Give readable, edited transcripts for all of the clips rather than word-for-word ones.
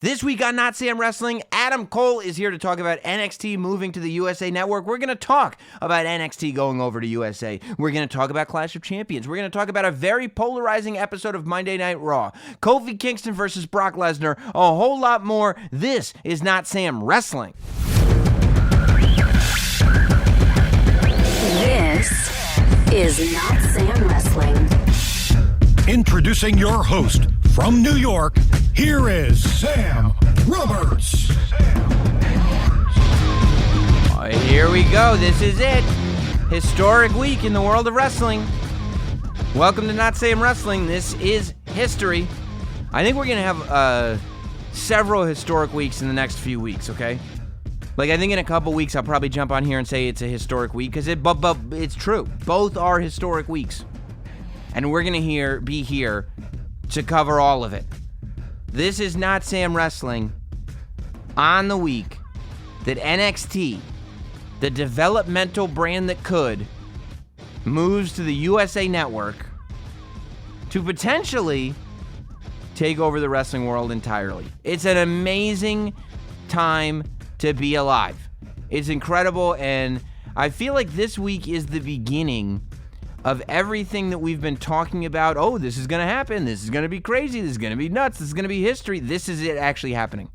This week on Not Sam Wrestling, Adam Cole is here to talk about NXT moving to the USA Network. We're going to talk about NXT going over to USA. We're going to talk about Clash of Champions. We're going to talk about a very polarizing episode of Monday Night Raw. Kofi Kingston versus Brock Lesnar, a whole lot more. This is Not Sam Wrestling. This is Not Sam Wrestling. Introducing your host from New York, here is Sam Roberts. Here we go. This is it. Historic week in the world of wrestling. Welcome to Not Sam Wrestling. This is history. I think we're going to have several historic weeks in the next few weeks, okay? Like, I think in a couple weeks I'll probably jump on here and say it's a historic week, because it's true. Both are historic weeks. And we're going to be here to cover all of it. This is Not Sam Wrestling on the week that NXT, the developmental brand that could, moves to the USA Network to potentially take over the wrestling world entirely. It's an amazing time to be alive. It's incredible, and I feel like this week is the beginning of everything that we've been talking about. Oh, this is going to happen. This is going to be crazy. This is going to be nuts. This is going to be history. This is it actually happening.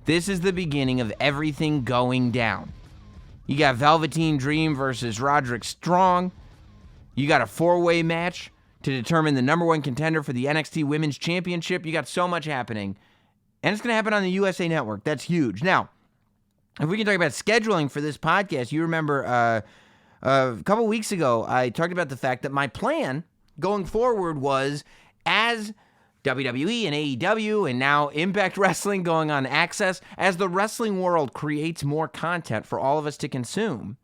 This is the beginning of everything going down. You got Velveteen Dream versus Roderick Strong. You got a four-way match to determine the number one contender for the NXT Women's Championship. You got so much happening. And it's going to happen on the USA Network. That's huge. Now, if we can talk about scheduling for this podcast, you remember a couple weeks ago, I talked about the fact that my plan going forward was, as WWE and AEW and now Impact Wrestling going on Access, as the wrestling world creates more content for all of us to consume,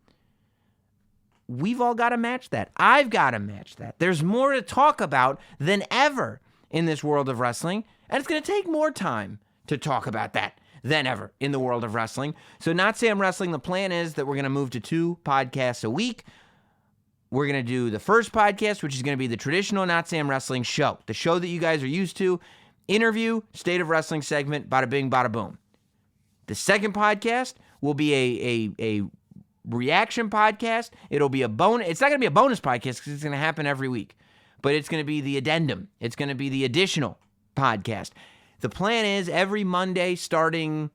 we've all got to match that. I've got to match that. There's more to talk about than ever in this world of wrestling, and it's going to take more time to talk about that than ever in the world of wrestling. So Not Sam Wrestling, the plan is that we're going to move to 2 podcasts a week. We're going to do the first podcast, which is going to be the traditional Not Sam Wrestling show, the show that you guys are used to, interview, state of wrestling segment, bada bing, bada boom. The second podcast will be a reaction podcast. It'll be a bonus. It's not going to be a bonus podcast because it's going to happen every week, but it's going to be the addendum. It's going to be the additional podcast. The plan is every Monday starting,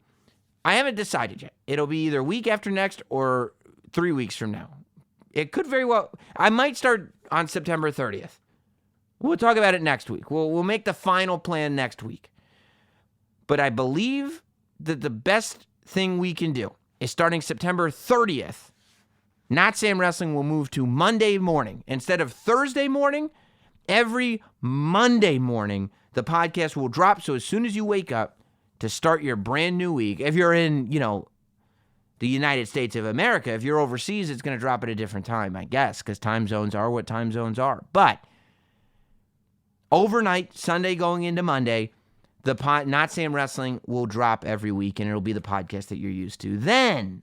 I haven't decided yet. It'll be either week after next or 3 weeks from now. It could very well, I might start on September 30th. We'll talk about it next week. We'll make the final plan next week. But I believe that the best thing we can do is starting September 30th, Not Sam Wrestling will move to Monday morning. Instead of Thursday morning, every Monday morning, the podcast will drop, so as soon as you wake up to start your brand new week, if you're in, the United States of America, if you're overseas, it's going to drop at a different time, I guess, because time zones are what time zones are. But overnight, Sunday going into Monday, the Not Sam Wrestling will drop every week, and it'll be the podcast that you're used to. Then,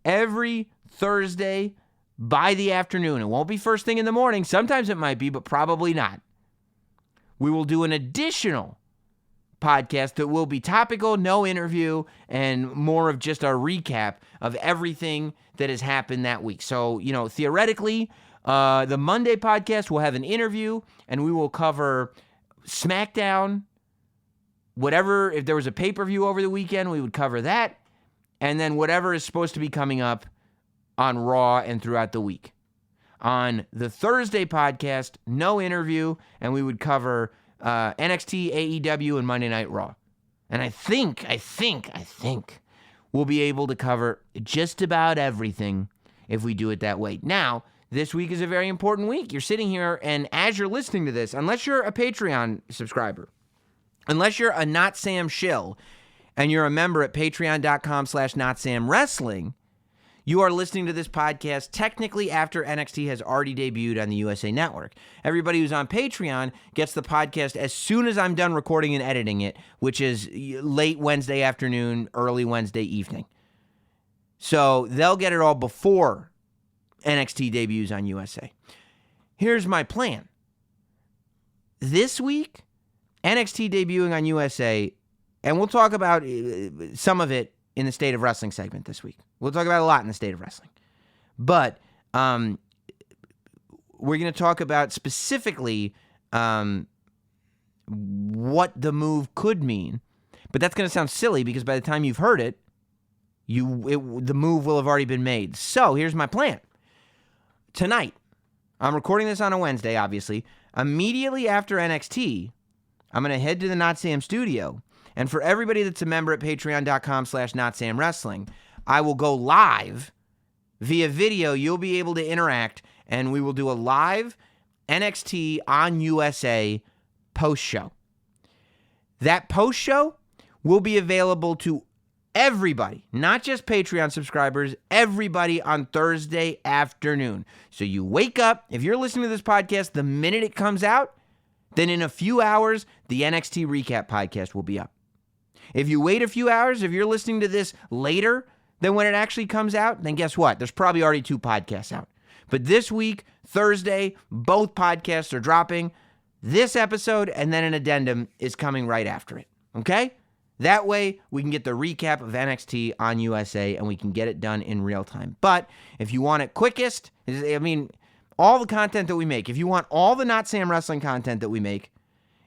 every Thursday by the afternoon, it won't be first thing in the morning. Sometimes it might be, but probably not. We will do an additional podcast that will be topical, no interview, and more of just a recap of everything that has happened that week. So, theoretically, the Monday podcast will have an interview, and we will cover SmackDown, whatever. If there was a pay-per-view over the weekend, we would cover that, and then whatever is supposed to be coming up on Raw and throughout the week. On the Thursday podcast, no interview, and we would cover NXT, AEW, and Monday Night Raw. And I think we'll be able to cover just about everything if we do it that way. Now, this week is a very important week. You're sitting here, and as you're listening to this, unless you're a Patreon subscriber, unless you're a Not Sam shill, and you're a member at patreon.com/NotSamWrestling, you are listening to this podcast technically after NXT has already debuted on the USA Network. Everybody who's on Patreon gets the podcast as soon as I'm done recording and editing it, which is late Wednesday afternoon, early Wednesday evening. So they'll get it all before NXT debuts on USA. Here's my plan. This week, NXT debuting on USA And we'll talk about some of it in the State of Wrestling segment this week. We'll talk about a lot in the State of Wrestling. But we're going to talk about specifically what the move could mean. But that's going to sound silly because by the time you've heard it, the move will have already been made. So here's my plan. Tonight, I'm recording this on a Wednesday, obviously. Immediately after NXT, I'm going to head to the Notsam studio. And for everybody that's a member at patreon.com/NotsamWrestling, I will go live via video. You'll be able to interact, and we will do a live NXT on USA post-show. That post-show will be available to everybody, not just Patreon subscribers, everybody on Thursday afternoon. So you wake up, if you're listening to this podcast the minute it comes out, then in a few hours, the NXT Recap podcast will be up. If you wait a few hours, if you're listening to this later than when it actually comes out, then guess what? There's probably already 2 podcasts out. But this week, Thursday, both podcasts are dropping. This episode and then an addendum is coming right after it, okay? That way, we can get the recap of NXT on USA, and we can get it done in real time. But if you want it quickest, all the content that we make, if you want all the Not Sam Wrestling content that we make,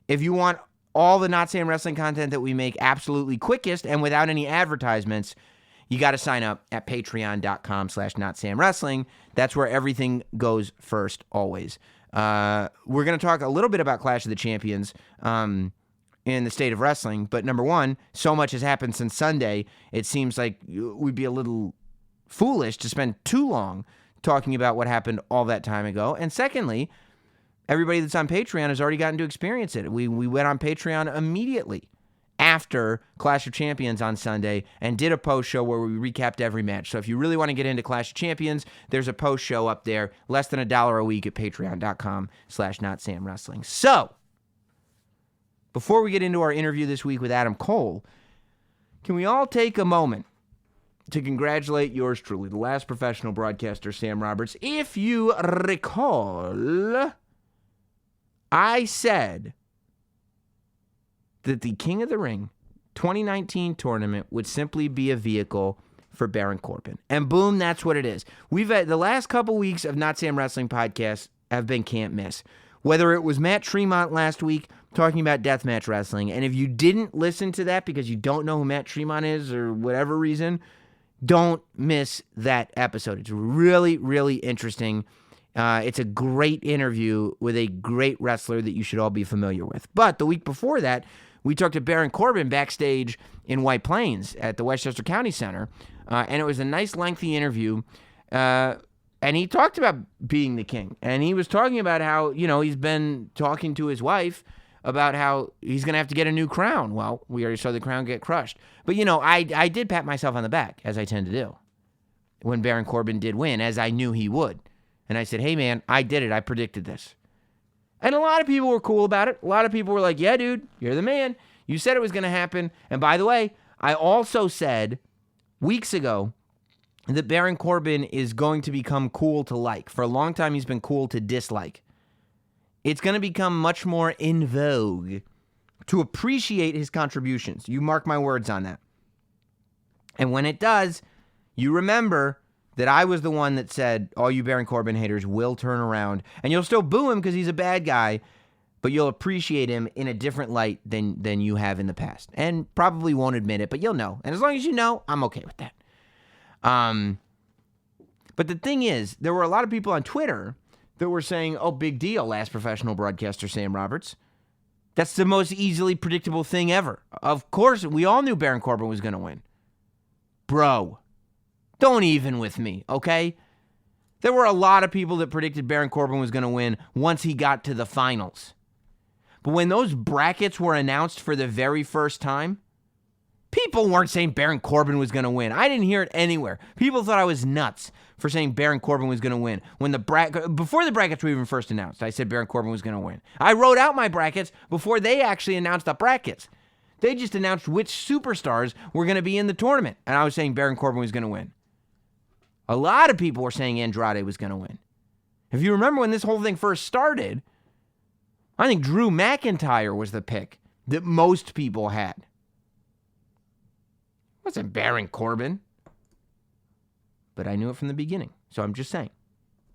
if you want all the Not Sam Wrestling content that we make absolutely quickest and without any advertisements, you got to sign up at patreon.com/NotSamWrestling. That's where everything goes first, always. We're going to talk a little bit about Clash of the Champions, in the State of Wrestling. But number one, so much has happened since Sunday, it seems like we'd be a little foolish to spend too long talking about what happened all that time ago. And secondly, everybody that's on Patreon has already gotten to experience it. We went on Patreon immediately after Clash of Champions on Sunday and did a post show where we recapped every match. So if you really want to get into Clash of Champions, there's a post show up there, less than $1 a week at patreon.com/NotSamWrestling. So before we get into our interview this week with Adam Cole, can we all take a moment to congratulate yours truly, the last professional broadcaster, Sam Roberts? If you recall, I said that the King of the Ring 2019 tournament would simply be a vehicle for Baron Corbin. And boom, that's what it is. We've had the last couple weeks of Not Sam Wrestling podcasts have been can't miss. Whether it was Matt Tremont last week talking about deathmatch wrestling, and if you didn't listen to that because you don't know who Matt Tremont is or whatever reason, don't miss that episode. It's really, really interesting. It's a great interview with a great wrestler that you should all be familiar with. But the week before that, we talked to Baron Corbin backstage in White Plains at the Westchester County Center, and it was a nice, lengthy interview. And he talked about being the king. And he was talking about how, he's been talking to his wife about how he's going to have to get a new crown. Well, we already saw the crown get crushed. But, I did pat myself on the back, as I tend to do, when Baron Corbin did win, as I knew he would. And I said, hey, man, I did it. I predicted this. And a lot of people were cool about it. A lot of people were like, yeah, dude, you're the man. You said it was going to happen. And by the way, I also said weeks ago that Baron Corbin is going to become cool to like. For a long time, he's been cool to dislike. It's going to become much more in vogue to appreciate his contributions. You mark my words on that. And when it does, you remember that I was the one that said, all you Baron Corbin haters will turn around. And you'll still boo him because he's a bad guy, but you'll appreciate him in a different light than you have in the past. And probably won't admit it, but you'll know. And as long as you know, I'm okay with that. But the thing is, there were a lot of people on Twitter that were saying, oh, big deal, last professional broadcaster Sam Roberts. That's the most easily predictable thing ever. Of course, we all knew Baron Corbin was going to win. Bro, don't even with me, okay? There were a lot of people that predicted Baron Corbin was going to win once he got to the finals. But when those brackets were announced for the very first time, people weren't saying Baron Corbin was going to win. I didn't hear it anywhere. People thought I was nuts for saying Baron Corbin was going to win. Before the brackets were even first announced, I said Baron Corbin was going to win. I wrote out my brackets before they actually announced the brackets. They just announced which superstars were going to be in the tournament, and I was saying Baron Corbin was going to win. A lot of people were saying Andrade was going to win. If you remember when this whole thing first started, I think Drew McIntyre was the pick that most people had. wasn't Baron Corbin. But I knew it from the beginning. So I'm just saying,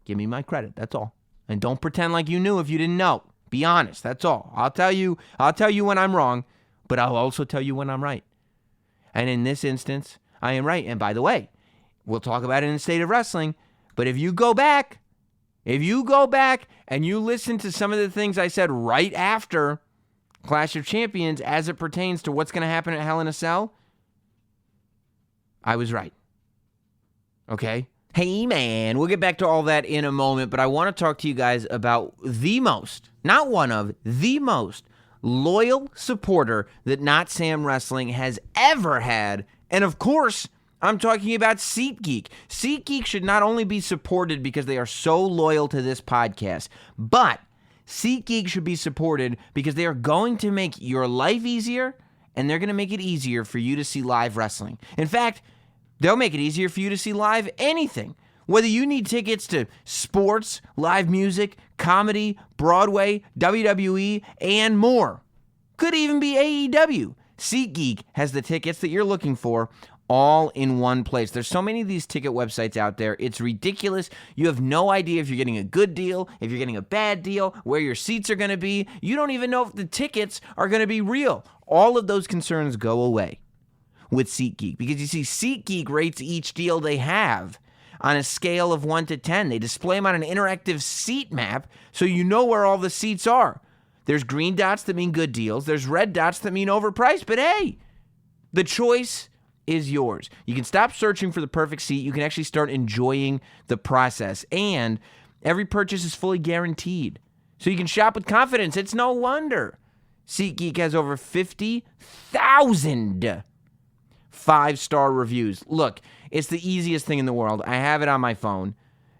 give me my credit. That's all. And don't pretend like you knew if you didn't know. Be honest. That's all. I'll tell you when I'm wrong, but I'll also tell you when I'm right. And in this instance, I am right. And by the way, we'll talk about it in the state of wrestling, but if you go back and you listen to some of the things I said right after Clash of Champions as it pertains to what's going to happen at Hell in a Cell, I was right. Okay? Hey, man, we'll get back to all that in a moment, but I want to talk to you guys about the most, not one of, the most loyal supporter that Notsam Wrestling has ever had. And of course, I'm talking about SeatGeek. SeatGeek should not only be supported because they are so loyal to this podcast, but SeatGeek should be supported because they are going to make your life easier, and they're going to make it easier for you to see live wrestling. In fact, they'll make it easier for you to see live anything. Whether you need tickets to sports, live music, comedy, Broadway, WWE, and more. Could even be AEW. SeatGeek has the tickets that you're looking for all in one place. There's so many of these ticket websites out there. It's ridiculous. You have no idea if you're getting a good deal, if you're getting a bad deal, where your seats are going to be. You don't even know if the tickets are going to be real. All of those concerns go away with SeatGeek, because you see, SeatGeek rates each deal they have on a scale of 1 to 10. They display them on an interactive seat map so you know where all the seats are. There's green dots that mean good deals. There's red dots that mean overpriced. But hey, the choice is yours. You can stop searching for the perfect seat. You can actually start enjoying the process. And every purchase is fully guaranteed. So you can shop with confidence. It's no wonder SeatGeek has over 50,000 5-star reviews. Look, it's the easiest thing in the world. I have it on my phone.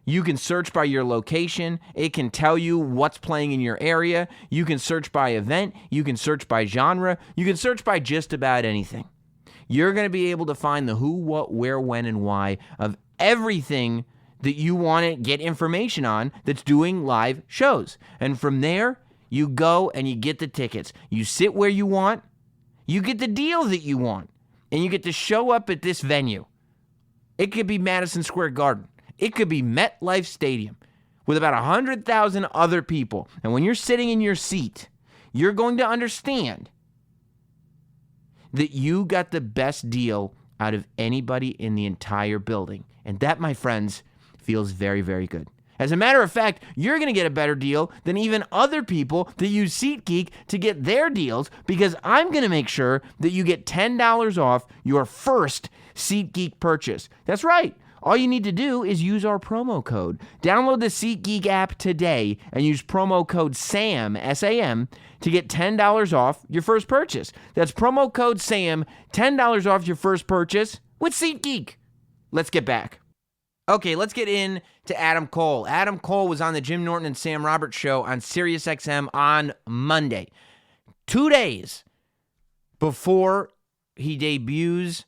You can search by your location. It can tell you what's playing in your area. You can search by event. You can search by genre. You can search by just about anything. You're going to be able to find the who, what, where, when, and why of everything that you want to get information on that's doing live shows. And from there, you go and you get the tickets. You sit where you want. You get the deal that you want. And you get to show up at this venue. It could be Madison Square Garden. It could be MetLife Stadium with about 100,000 other people. And when you're sitting in your seat, you're going to understand that you got the best deal out of anybody in the entire building. And that, my friends, feels very, very good. As a matter of fact, you're going to get a better deal than even other people that use SeatGeek to get their deals, because I'm going to make sure that you get $10 off your first SeatGeek purchase. That's right. All you need to do is use our promo code. Download the SeatGeek app today and use promo code SAM, S-A-M, to get $10 off your first purchase. That's promo code SAM, $10 off your first purchase with SeatGeek. Let's get back. Okay, let's get in to Adam Cole. Adam Cole was on the Jim Norton and Sam Roberts show on SiriusXM on Monday, 2 days before he debuts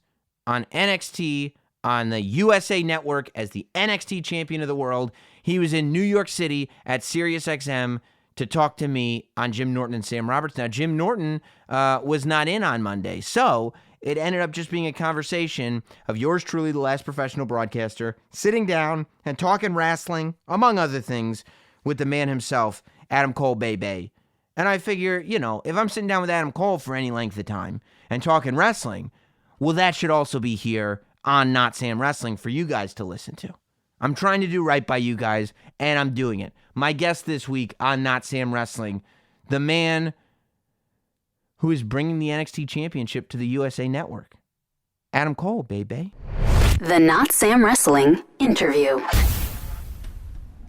on NXT on the USA Network as the NXT champion of the world. He was in New York City at SiriusXM to talk to me on Jim Norton and Sam Roberts. Now, Jim Norton was not in on Monday, so it ended up just being a conversation of yours truly, the last professional broadcaster, sitting down and talking wrestling, among other things, with the man himself, Adam Cole Bay. And I figure, if I'm sitting down with Adam Cole for any length of time and talking wrestling, well, that should also be here on Notsam Wrestling for you guys to listen to. I'm trying to do right by you guys, and I'm doing it. My guest this week on Notsam Wrestling, the man who is bringing the NXT Championship to the USA Network, Adam Cole, baby. The Notsam Wrestling interview.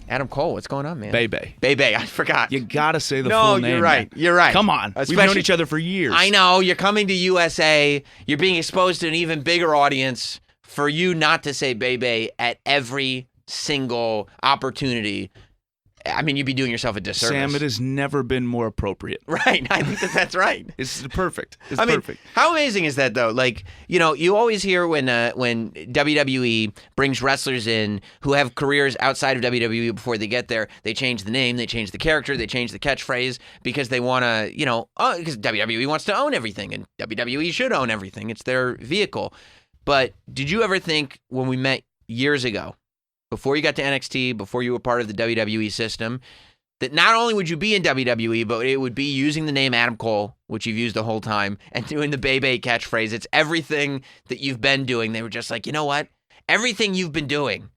Adam Cole, what's going on, man? Bebe, I forgot. you gotta say the full name. No, you're right. Man. You're right. Come on. We've known each other for years. I know. You're coming to USA. You're being exposed to an even bigger audience. For you not to say Bebe at every single opportunity, I mean, you'd be doing yourself a disservice. Sam, it has never been more appropriate. Right. I think that's right. It's perfect. It's I mean, perfect. How amazing is that, though? Like, you always hear when WWE brings wrestlers in who have careers outside of WWE before they get there, they change the name, they change the character, they change the catchphrase because they want to, because WWE wants to own everything, and WWE should own everything. It's their vehicle. But did you ever think when we met years ago, before you got to NXT, before you were part of the WWE system, that not only would you be in WWE, but it would be using the name Adam Cole, which you've used the whole time, and doing the Bebe catchphrase. It's everything that you've been doing. They were just like, you know what? Everything you've been doing,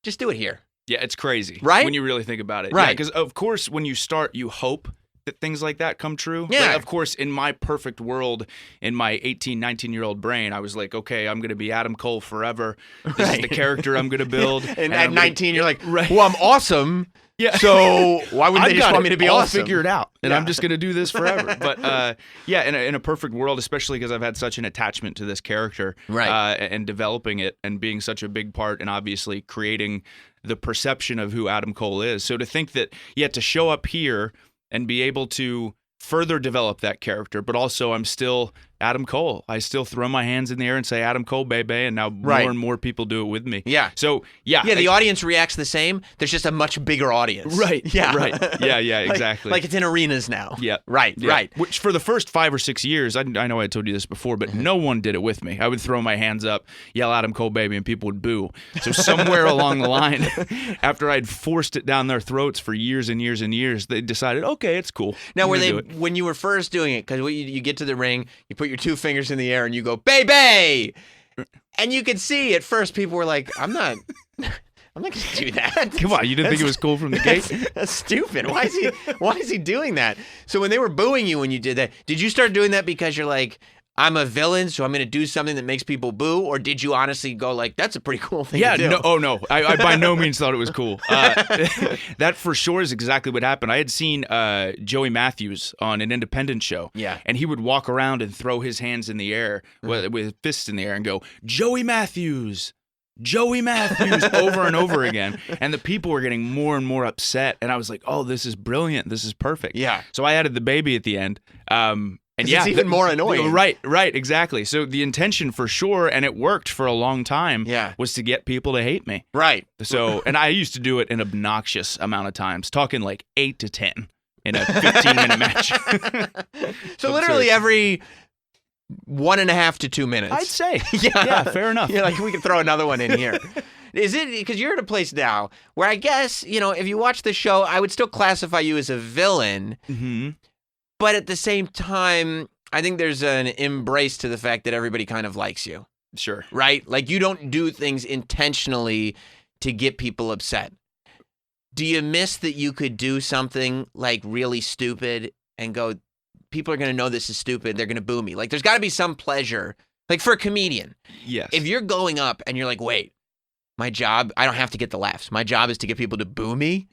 just do it here. Yeah, it's crazy. Right? When you really think about it. Right. Because, of course, when you start, you hope that things like that come true. Yeah. Like, of course, in my perfect world, in my 18, 19-year-old brain, I was like, okay, I'm going to be Adam Cole forever. This is the character I'm going to build. And at 19, you're like, well, I'm awesome. Yeah. So why wouldn't they just want me to be all awesome? Figure it out, and I'm just going to do this forever. But yeah, in a perfect world, especially because I've had such an attachment to this character, right, and developing it and being such a big part, and obviously creating the perception of who Adam Cole is. So to think that, to show up here and be able to further develop that character, but also I'm still Adam Cole. I still throw my hands in the air and say Adam Cole, baby, and now more and more people do it with me. Yeah. So yeah, the audience reacts the same. There's just a much bigger audience. Right. Yeah. Right. Yeah. Exactly. Like it's in arenas now. Yeah. Right. Yeah. Right. Which for the first 5 or 6 years, I know I told you this before, but no one did it with me. I would throw my hands up, yell Adam Cole, baby, and people would boo. So somewhere along the line, after I'd forced it down their throats for years and years and years, they decided, okay, it's cool. Now, when you were first doing it, because you get to the ring, you put your 2 fingers in the air and you go, baby! And you could see at first people were like, I'm not going to do that. Come on, you didn't think it was cool from the gate? That's stupid. Why is he doing that? So when they were booing you when you did that, did you start doing that because you're like, I'm a villain, so I'm going to do something that makes people boo? Or did you honestly go like, that's a pretty cool thing to do? No. I by no means thought it was cool. That for sure is exactly what happened. I had seen Joey Matthews on an independent show. Yeah. And he would walk around and throw his hands in the air with fists in the air and go, Joey Matthews, over and over again. And the people were getting more and more upset. And I was like, oh, this is brilliant. This is perfect. Yeah. So I added the baby at the end. And it's even more annoying. Right, exactly. So the intention for sure, and it worked for a long time, was to get people to hate me. Right. So, and I used to do it an obnoxious amount of times, talking like 8 to 10 in a 15-minute match. So literally every 1.5 to 2 minutes. I'd say. Yeah, fair enough. Yeah, like we could throw another one in here. Is it because you're at a place now where I guess, if you watch the show, I would still classify you as a villain. Mm-hmm. But at the same time, I think there's an embrace to the fact that everybody kind of likes you. Sure. Right? Like you don't do things intentionally to get people upset. Do you miss that you could do something like really stupid and go, people are going to know this is stupid. They're going to boo me. Like there's got to be some pleasure. Like for a comedian. Yes. If you're going up and you're like, wait, my job, I don't have to get the laughs. My job is to get people to boo me.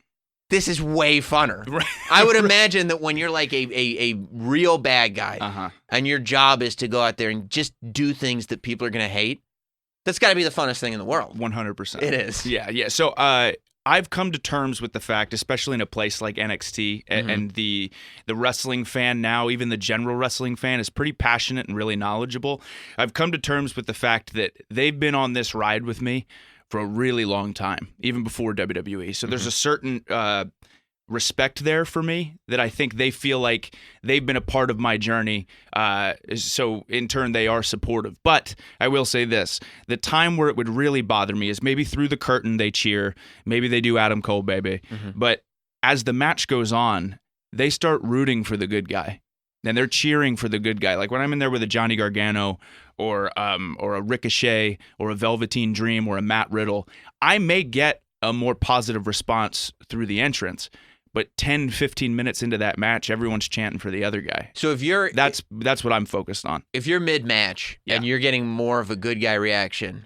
This is way funner. Right. I would imagine that when you're like a real bad guy and your job is to go out there and just do things that people are going to hate, that's got to be the funnest thing in the world. 100%. It is. Yeah. So I've come to terms with the fact, especially in a place like NXT, and the wrestling fan now, even the general wrestling fan, is pretty passionate and really knowledgeable. I've come to terms with the fact that they've been on this ride with me for a really long time, even before WWE. So there's a certain respect there for me that I think they feel like they've been a part of my journey. So in turn, they are supportive. But I will say this, the time where it would really bother me is maybe through the curtain they cheer, maybe they do Adam Cole, baby. But as the match goes on, they start rooting for the good guy. And they're cheering for the good guy. Like when I'm in there with a Johnny Gargano or a Ricochet or a Velveteen Dream or a Matt Riddle, I may get a more positive response through the entrance. But 10, 15 minutes into that match, everyone's chanting for the other guy. So if you're... That's what I'm focused on. If you're mid-match and you're getting more of a good guy reaction,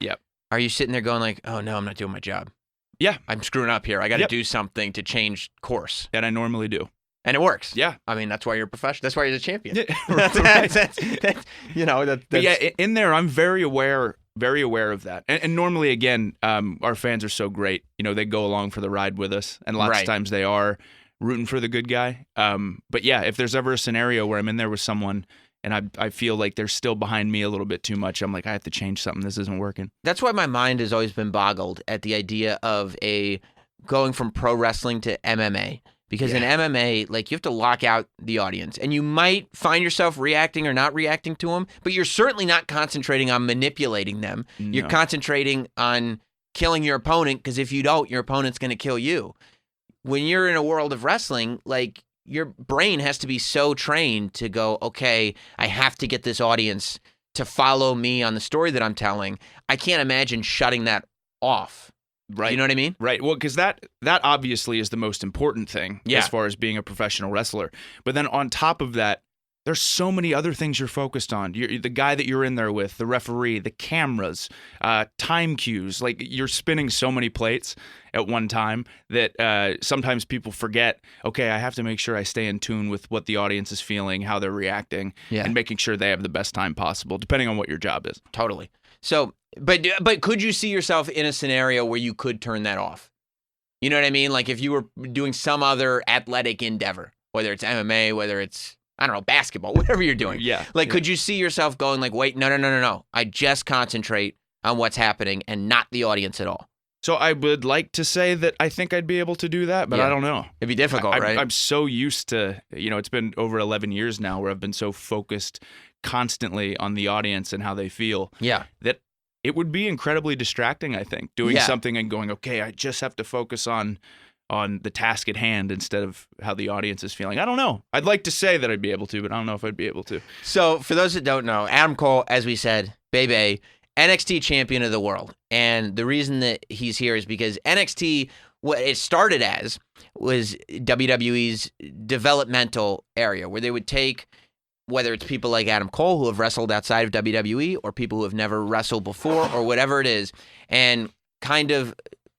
are you sitting there going like, oh no, I'm not doing my job? Yeah. I'm screwing up here. I got to do something to change course. And I normally do. And it works. Yeah. I mean, that's why you're a professional. That's why you're the champion. In there, I'm very aware of that. And normally, again, our fans are so great. They go along for the ride with us. And lots of times they are rooting for the good guy. But yeah, if there's ever a scenario where I'm in there with someone and I feel like they're still behind me a little bit too much, I'm like, I have to change something. This isn't working. That's why my mind has always been boggled at the idea of going from pro wrestling to MMA. Because in MMA, like, you have to lock out the audience, and you might find yourself reacting or not reacting to them, but you're certainly not concentrating on manipulating them. No. You're concentrating on killing your opponent, because if you don't, your opponent's going to kill you. When you're in a world of wrestling, like, your brain has to be so trained to go, okay, I have to get this audience to follow me on the story that I'm telling. I can't imagine shutting that off. Right. You know what I mean? Right. Well, because that obviously is the most important thing Yeah. as far as being a professional wrestler. But then on top of that, there's so many other things you're focused on. You're the guy that you're in there with, the referee, the cameras, time cues. Like, you're spinning so many plates at one time that sometimes people forget, okay, I have to make sure I stay in tune with what the audience is feeling, how they're reacting, and making sure they have the best time possible, depending on what your job is. Totally. So, but could you see yourself in a scenario where you could turn that off? You know what I mean? Like, if you were doing some other athletic endeavor, whether it's MMA, whether it's, I don't know, basketball, whatever you're doing. Yeah. Like, could you see yourself going like, wait, no. I just concentrate on what's happening and not the audience at all. So I would like to say that I think I'd be able to do that, but I don't know. It'd be difficult, right? I'm so used to, it's been over 11 years now where I've been so focused constantly on the audience and how they feel. Yeah. That it would be incredibly distracting, I think, doing something and going, okay, I just have to focus on the task at hand instead of how the audience is feeling. I don't know. I'd like to say that I'd be able to, but I don't know if I'd be able to. So for those that don't know, Adam Cole, as we said, Bebe, NXT champion of the world. And the reason that he's here is because NXT, what it started as, was WWE's developmental area, where they would take, whether it's people like Adam Cole who have wrestled outside of WWE or people who have never wrestled before or whatever it is, and kind of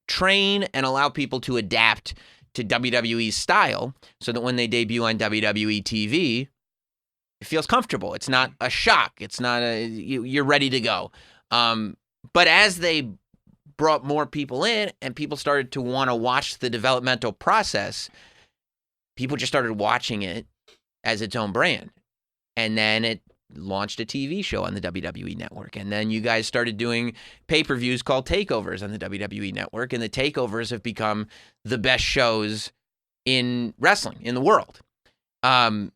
train and allow people to adapt to WWE's style so that when they debut on WWE TV, it feels comfortable. It's not a shock. It's not you're ready to go. But as they brought more people in and people started to want to watch the developmental process, people just started watching it as its own brand. And then it launched a TV show on the WWE Network. And then you guys started doing pay-per-views called takeovers on the WWE Network. And the takeovers have become the best shows in wrestling in the world. And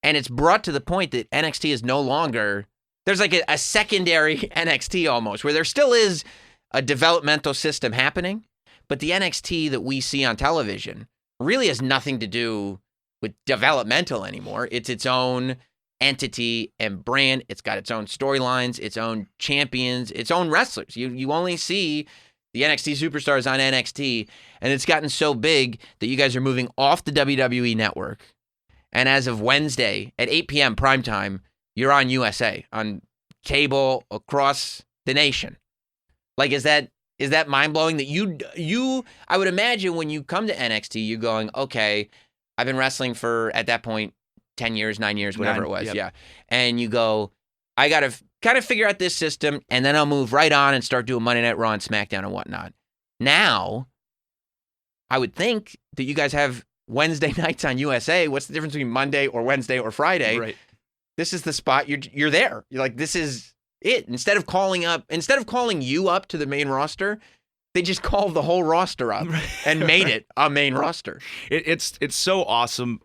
it's brought to the point that NXT is no longer, there's like a secondary NXT almost, where there still is a developmental system happening. But the NXT that we see on television really has nothing to do with developmental anymore. It's its own entity and brand. It's got its own storylines, its own champions, its own wrestlers. You only see the NXT superstars on NXT, and it's gotten so big that you guys are moving off the WWE Network. And as of Wednesday at 8 p.m. primetime, you're on USA, on cable across the nation. Like, is that mind-blowing that you I would imagine when you come to NXT, you're going, okay, I've been wrestling for, at that point, 10 years, 9 years, whatever it was. Yep. Yeah. And you go, I got to kind of figure out this system, and then I'll move right on and start doing Monday Night Raw and SmackDown and whatnot. Now, I would think that you guys have Wednesday nights on USA. What's the difference between Monday or Wednesday or Friday? Right. This is the spot. You're there. You're like, this is it. Instead of calling you up to the main roster, they just called the whole roster up and made it a main roster. It's so awesome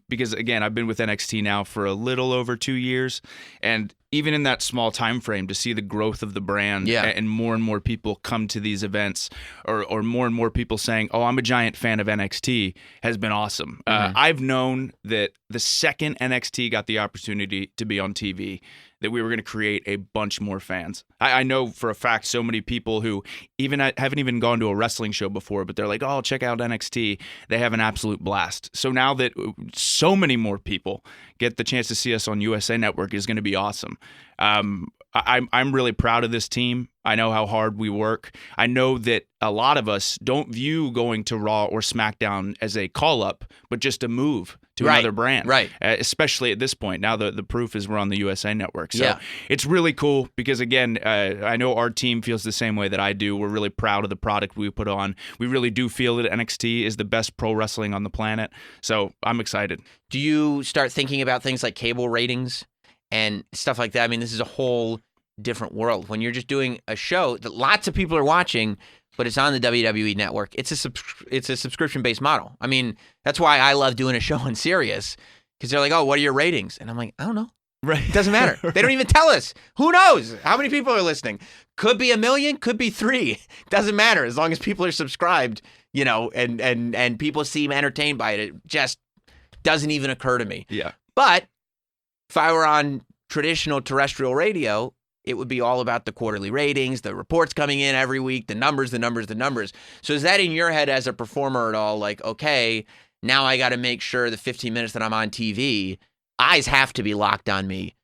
because, again, I've been with NXT now for a little over 2 years, and even in that small time frame, to see the growth of the brand and more people come to these events, or more and more people saying, oh, I'm a giant fan of NXT, has been awesome. I've known that the second NXT got the opportunity to be on TV, that we were going to create a bunch more fans. I know for a fact so many people who haven't even gone to a wrestling show before, but they're like, oh, check out NXT. They have an absolute blast. So now that so many more people get the chance to see us on USA Network is going to be awesome. I'm really proud of this team. I know how hard we work. I know that a lot of us don't view going to Raw or SmackDown as a call-up, but just a move to another brand. Right. Especially at this point. Now the proof is we're on the USA Network. So it's really cool because, again, I know our team feels the same way that I do. We're really proud of the product we put on. We really do feel that NXT is the best pro wrestling on the planet. So I'm excited. Do you start thinking about things like cable ratings and stuff like that? I mean, this is a whole different world. When you're just doing a show that lots of people are watching, but it's on the WWE network, it's a subscription-based model. I mean, that's why I love doing a show on Sirius, because they're like, oh, what are your ratings? And I'm like, I don't know. Right. It doesn't matter. They don't even tell us. Who knows how many people are listening? Could be 1 million, could be 3. Doesn't matter as long as people are subscribed, and people seem entertained by it. It just doesn't even occur to me. Yeah. But if I were on traditional terrestrial radio, it would be all about the quarterly ratings, the reports coming in every week, the numbers. So is that in your head as a performer at all? Like, okay, now I got to make sure the 15 minutes that I'm on TV, eyes have to be locked on me,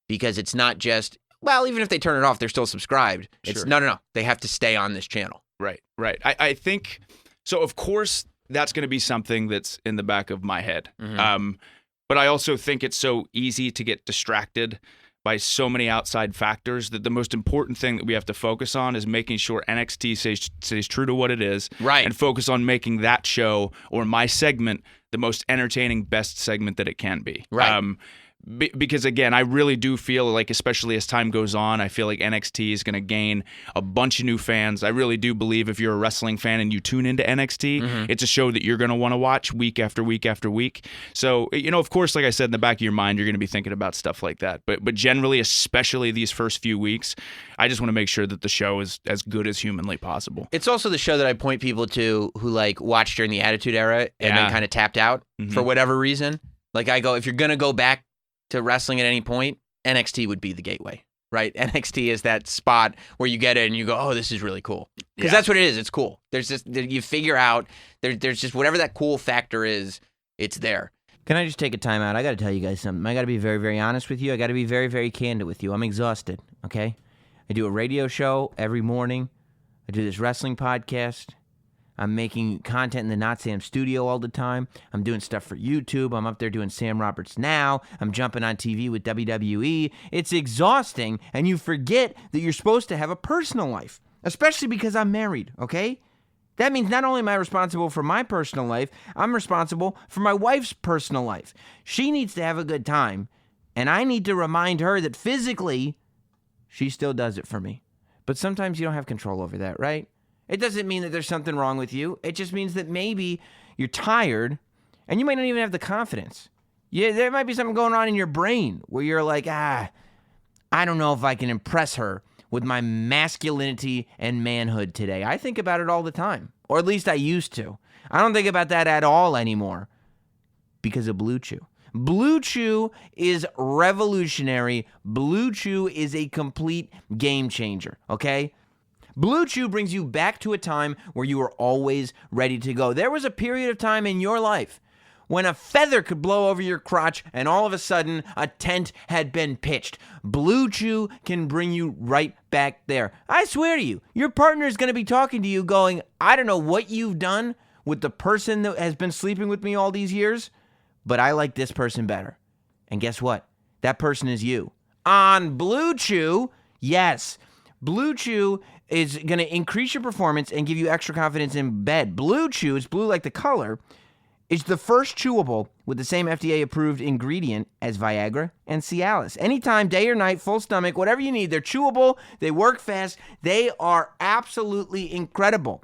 because it's not just, well, even if they turn it off, they're still subscribed. It's Sure. no. They have to stay on this channel. Right. I think, so of course, that's going to be something that's in the back of my head. But I also think it's so easy to get distracted by so many outside factors that the most important thing that we have to focus on is making sure NXT stays true to what it is. Right. And focus on making that show or my segment the most entertaining, best segment that it can be. Right. Because again, I really do feel like, especially as time goes on, I feel like NXT is going to gain a bunch of new fans. I really do believe if you're a wrestling fan and you tune into NXT, it's a show that you're going to want to watch week after week after week. So, of course, like I said, in the back of your mind, you're going to be thinking about stuff like that. But generally, especially these first few weeks, I just want to make sure that the show is as good as humanly possible. It's also the show that I point people to who watched during the Attitude Era and then kind of tapped out for whatever reason. Like I go, if you're going to go back to wrestling at any point, NXT would be the gateway, right? NXT is that spot where you get it and you go, oh, this is really cool. Because that's what it is. It's cool. There's just, you figure out, there's just whatever that cool factor is, it's there. Can I just take a time out? I got to tell you guys something. I got to be very, very honest with you. I got to be very, very candid with you. I'm exhausted, okay? I do a radio show every morning. I do this wrestling podcast. I'm making content in the Not Sam studio all the time. I'm doing stuff for YouTube. I'm up there doing Sam Roberts Now. I'm jumping on TV with WWE. It's exhausting, and you forget that you're supposed to have a personal life, especially because I'm married, okay? That means not only am I responsible for my personal life, I'm responsible for my wife's personal life. She needs to have a good time, and I need to remind her that physically, she still does it for me. But sometimes you don't have control over that, right? It doesn't mean that there's something wrong with you. It just means that maybe you're tired and you might not even have the confidence. Yeah, there might be something going on in your brain where you're like, I don't know if I can impress her with my masculinity and manhood today. I think about it all the time, or at least I used to. I don't think about that at all anymore because of BlueChew. BlueChew is revolutionary. BlueChew is a complete game changer, okay? BlueChew brings you back to a time where you were always ready to go. There was a period of time in your life when a feather could blow over your crotch and all of a sudden a tent had been pitched. BlueChew can bring you right back there. I swear to you, your partner is going to be talking to you going, I don't know what you've done with the person that has been sleeping with me all these years, but I like this person better. And guess what? That person is you. On BlueChew, yes, BlueChew is going to increase your performance and give you extra confidence in bed. BlueChew, is blue like the color, is the first chewable with the same FDA-approved ingredient as Viagra and Cialis. Anytime, day or night, full stomach, whatever you need, they're chewable, they work fast, they are absolutely incredible.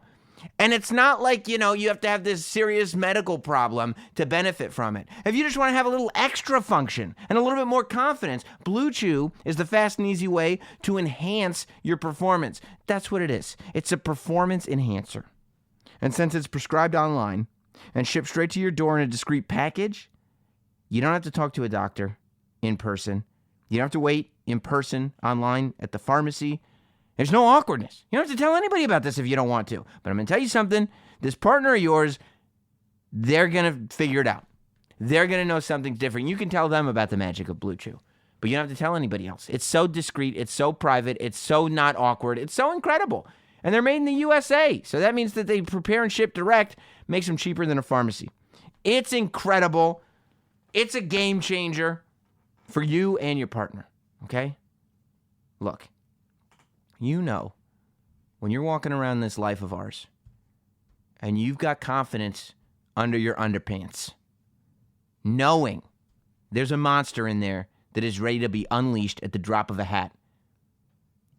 And it's not like, you have to have this serious medical problem to benefit from it. If you just want to have a little extra function and a little bit more confidence, BlueChew is the fast and easy way to enhance your performance. That's what it is. It's a performance enhancer. And since it's prescribed online and shipped straight to your door in a discreet package, you don't have to talk to a doctor in person. You don't have to wait in person online at the pharmacy. There's no awkwardness. You don't have to tell anybody about this if you don't want to. But I'm going to tell you something. This partner of yours, they're going to figure it out. They're going to know something's different. You can tell them about the magic of BlueChew, but you don't have to tell anybody else. It's so discreet. It's so private. It's so not awkward. It's so incredible. And they're made in the USA. So that means that they prepare and ship direct, makes them cheaper than a pharmacy. It's incredible. It's a game changer for you and your partner. Okay? Look. When you're walking around this life of ours and you've got confidence under your underpants, knowing there's a monster in there that is ready to be unleashed at the drop of a hat,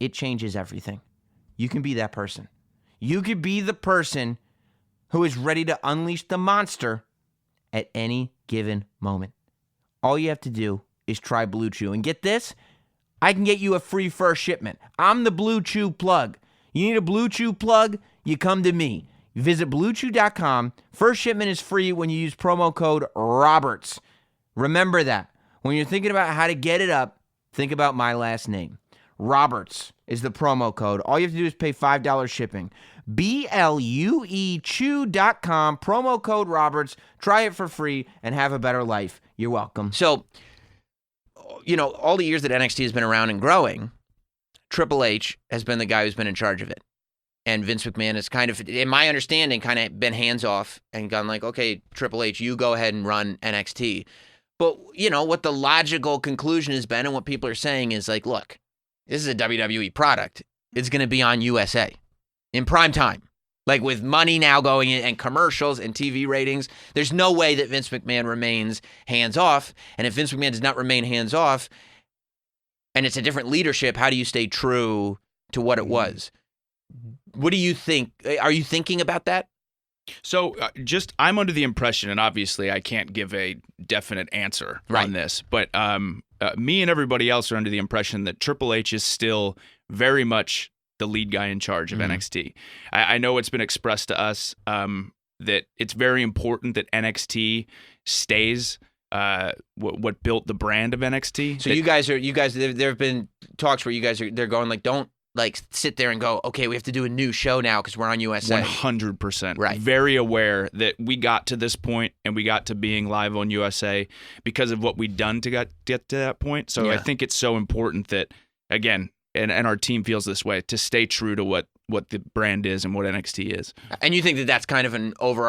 it changes everything. You can be that person. You could be the person who is ready to unleash the monster at any given moment. All you have to do is try BlueChew. And get this, I can get you a free first shipment. I'm the BlueChew plug. You need a BlueChew plug, you come to me. Visit BlueChew.com. First shipment is free when you use promo code Roberts. Remember that. When you're thinking about how to get it up, think about my last name. Roberts is the promo code. All you have to do is pay $5 shipping. BlueChew.com, promo code Roberts. Try it for free and have a better life. You're welcome. So, all the years that NXT has been around and growing, Triple H has been the guy who's been in charge of it. And Vince McMahon has kind of, in my understanding, kind of been hands-off and gone like, okay, Triple H, you go ahead and run NXT. But, what the logical conclusion has been and what people are saying is like, look, this is a WWE product. It's going to be on USA in prime time. Like with money now going in and commercials and TV ratings, there's no way that Vince McMahon remains hands-off. And if Vince McMahon does not remain hands-off and it's a different leadership, how do you stay true to what it was? What do you think? Are you thinking about that? So I'm under the impression, and obviously I can't give a definite answer on this, but me and everybody else are under the impression that Triple H is still very much the lead guy in charge of NXT. I know it's been expressed to us that it's very important that NXT stays what built the brand of NXT. So there have been talks where they're going like, don't like sit there and go, okay, we have to do a new show now because we're on USA. 100%. Right. Very aware that we got to this point and we got to being live on USA because of what we'd done to get to that point. So I think it's so important that, again, and our team feels this way, to stay true to what the brand is and what NXT is. And you think that that's kind of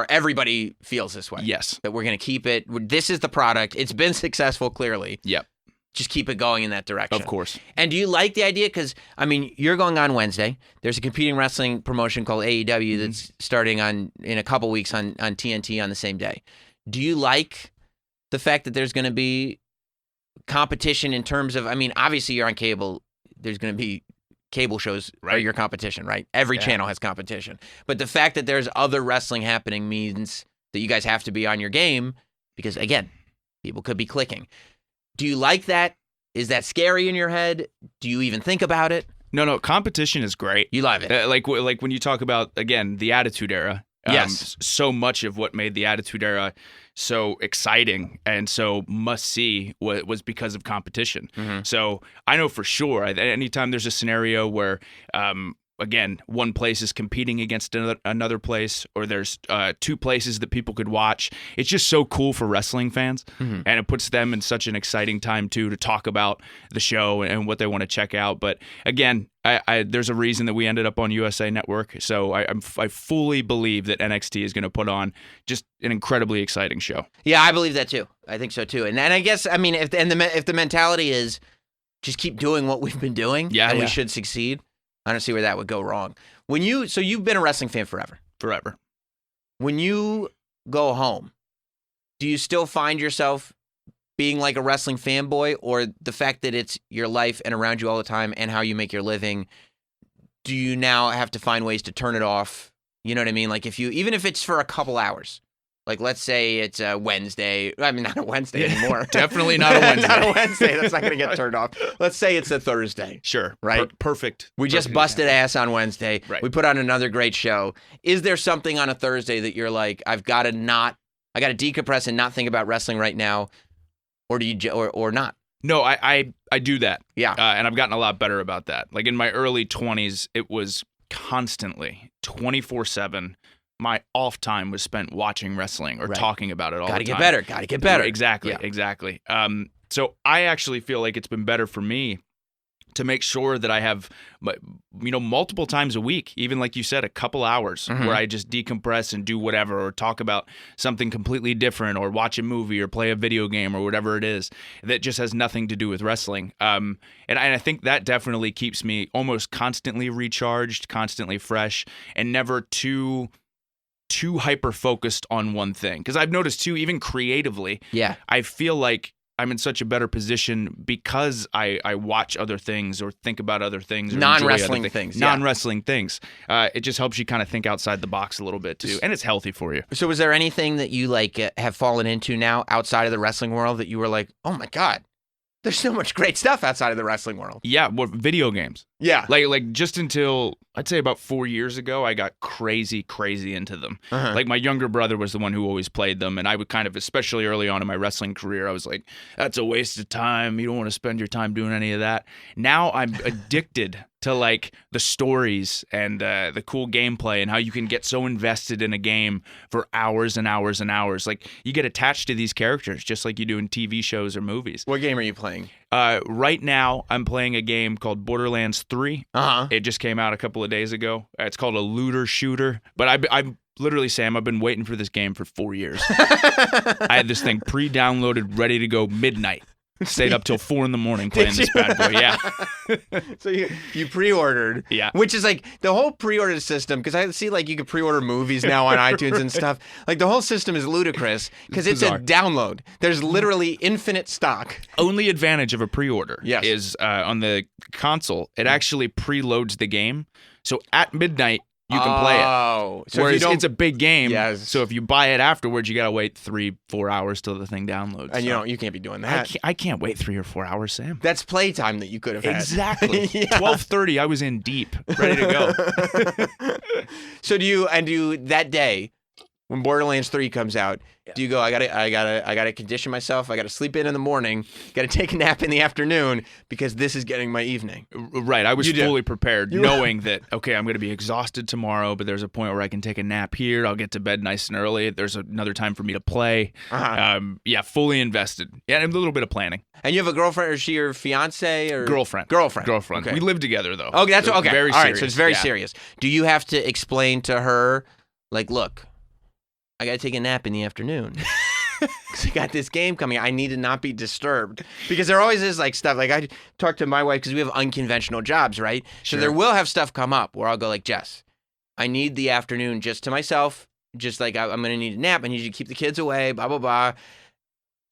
everybody feels this way? Yes. That we're going to keep it. This is the product. It's been successful, clearly. Yep. Just keep it going in that direction. Of course. And do you like the idea? Because, you're going on Wednesday. There's a competing wrestling promotion called AEW that's starting in a couple weeks on TNT on the same day. Do you like the fact that there's going to be competition in terms of, obviously you're on cable. There's going to be cable shows are your competition, right? Every channel has competition. But the fact that there's other wrestling happening means that you guys have to be on your game because, again, people could be clicking. Do you like that? Is that scary in your head? Do you even think about it? No, competition is great. You love it. Like when you talk about, again, the Attitude Era. Yes. So much of what made the Attitude Era so exciting and so must-see was because of competition. Mm-hmm. So I know for sure, anytime there's a scenario where again, one place is competing against another place, or there's two places that people could watch. It's just so cool for wrestling fans, and it puts them in such an exciting time too to talk about the show and what they want to check out. But again, there's a reason that we ended up on USA Network, so I fully believe that NXT is going to put on just an incredibly exciting show. Yeah, I believe that too. I think so too. And I guess if the mentality is just keep doing what we've been doing, we should succeed. I don't see where that would go wrong. So you've been a wrestling fan forever. Forever. When you go home, do you still find yourself being like a wrestling fanboy, or the fact that it's your life and around you all the time and how you make your living, do you now have to find ways to turn it off? You know what I mean? Like even if it's for a couple hours. Like, let's say it's a Wednesday. Not a Wednesday anymore. Definitely not a Wednesday. Not a Wednesday. That's not going to get turned off. Let's say it's a Thursday. Sure. Right? Perfect. We just busted ass on Wednesday. Right. We put on another great show. Is there something on a Thursday that you're like, I got to decompress and not think about wrestling right now, or do you, or not? No, I do that. Yeah. And I've gotten a lot better about that. Like in my early 20s, it was constantly 24/7. My off time was spent watching wrestling or talking about it all the time. Gotta get better. Exactly. So I actually feel like it's been better for me to make sure that I have, multiple times a week, even like you said, a couple hours where I just decompress and do whatever, or talk about something completely different, or watch a movie or play a video game or whatever it is that just has nothing to do with wrestling. And I think that definitely keeps me almost constantly recharged, constantly fresh, and never too hyper focused on one thing. Because I've noticed too, even creatively, I feel like I'm in such a better position because I watch other things or think about other things. Or Non-wrestling enjoy other things. Yeah. Non-wrestling things. It just helps you kind of think outside the box a little bit too, and it's healthy for you. So, is there anything that you like have fallen into now outside of the wrestling world that you were like, oh my god, there's so much great stuff outside of the wrestling world? Yeah, well, video games. Yeah. Like just until I'd say about 4 years ago, I got crazy into them. Like my younger brother was the one who always played them, and I would kind of, especially early on in my wrestling career, I was like, that's a waste of time. You don't want to spend your time doing any of that. Now I'm addicted to like the stories and the cool gameplay and how you can get so invested in a game for hours and hours and hours. Like you get attached to these characters just like you do in TV shows or movies. What game are you playing? Right now, I'm playing a game called Borderlands 3. It just came out a couple of days ago. It's called a looter shooter. But I'm literally, Sam, I've been waiting for this game for 4 years. I had this thing pre-downloaded, ready to go midnight. Stayed up till 4 a.m. playing this bad boy. Yeah. So you pre-ordered. Yeah. Which is like the whole pre-order system, because I see like you can pre-order movies now on iTunes and stuff. Like the whole system is ludicrous because it's a download. There's literally infinite stock. Only advantage of a pre-order Yes. is on the console, it actually preloads the game. So at midnight, you can play it. Oh. So Whereas if you don't, it's a big game, Yes. so if you buy it afterwards, you gotta wait 3-4 hours till the thing downloads. and So you can't be doing that. I can't wait 3 or 4 hours, Sam. That's playtime that you could have had. Exactly. Yeah. 12:30, I was in deep, ready to go. So do you that day when Borderlands 3 comes out, do you go, I gotta condition myself, I gotta sleep in the morning, gotta take a nap in the afternoon because this is getting my evening? Right. I was You do. fully prepared, knowing that, okay, I'm going to be exhausted tomorrow, but there's a point where I can take a nap here. I'll get to bed nice and early. There's another time for me to play. Yeah, fully invested. Yeah, and a little bit of planning. And you have a girlfriend, or is she your fiance or Girlfriend. Girlfriend. Okay. We live together, though. Okay, that's So okay. Very All serious. right, so it's very Yeah. serious. Do you have to explain to her, like, look, I gotta take a nap in the afternoon because I got this game coming. I need to not be disturbed, because there always is like stuff. Like I talk to my wife because we have unconventional jobs, right? Sure. So there will have stuff come up where I'll go like, Jess, I need the afternoon just to myself. Just like I'm gonna need a nap. I need you to keep the kids away. Blah blah blah.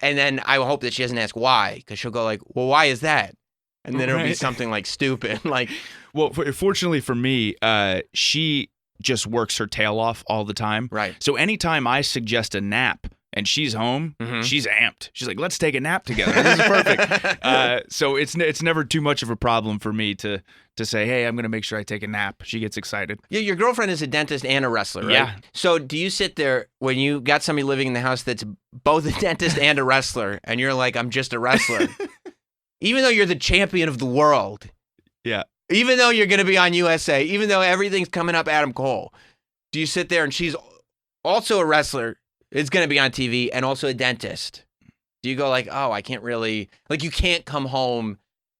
And then I will hope that she doesn't ask why, because she'll go like, well, why is that? And then it'll be Right. something like stupid, like. Well, fortunately for me, she just works her tail off all the time. Right. So anytime I suggest a nap and she's home, she's amped. She's like, let's take a nap together. This is perfect. So it's never too much of a problem for me to say, hey, I'm going to make sure I take a nap. She gets excited. Yeah, your girlfriend is a dentist and a wrestler, right? Yeah. So do you sit there when you got somebody living in the house that's both a dentist and a wrestler, and you're like, I'm just a wrestler, even though you're the champion of the world? Yeah. Even though you're going to be on USA, even though everything's coming up Adam Cole, do you sit there and she's also a wrestler, is going to be on TV, and also a dentist? Do you go like, oh, I can't really, like, you can't come home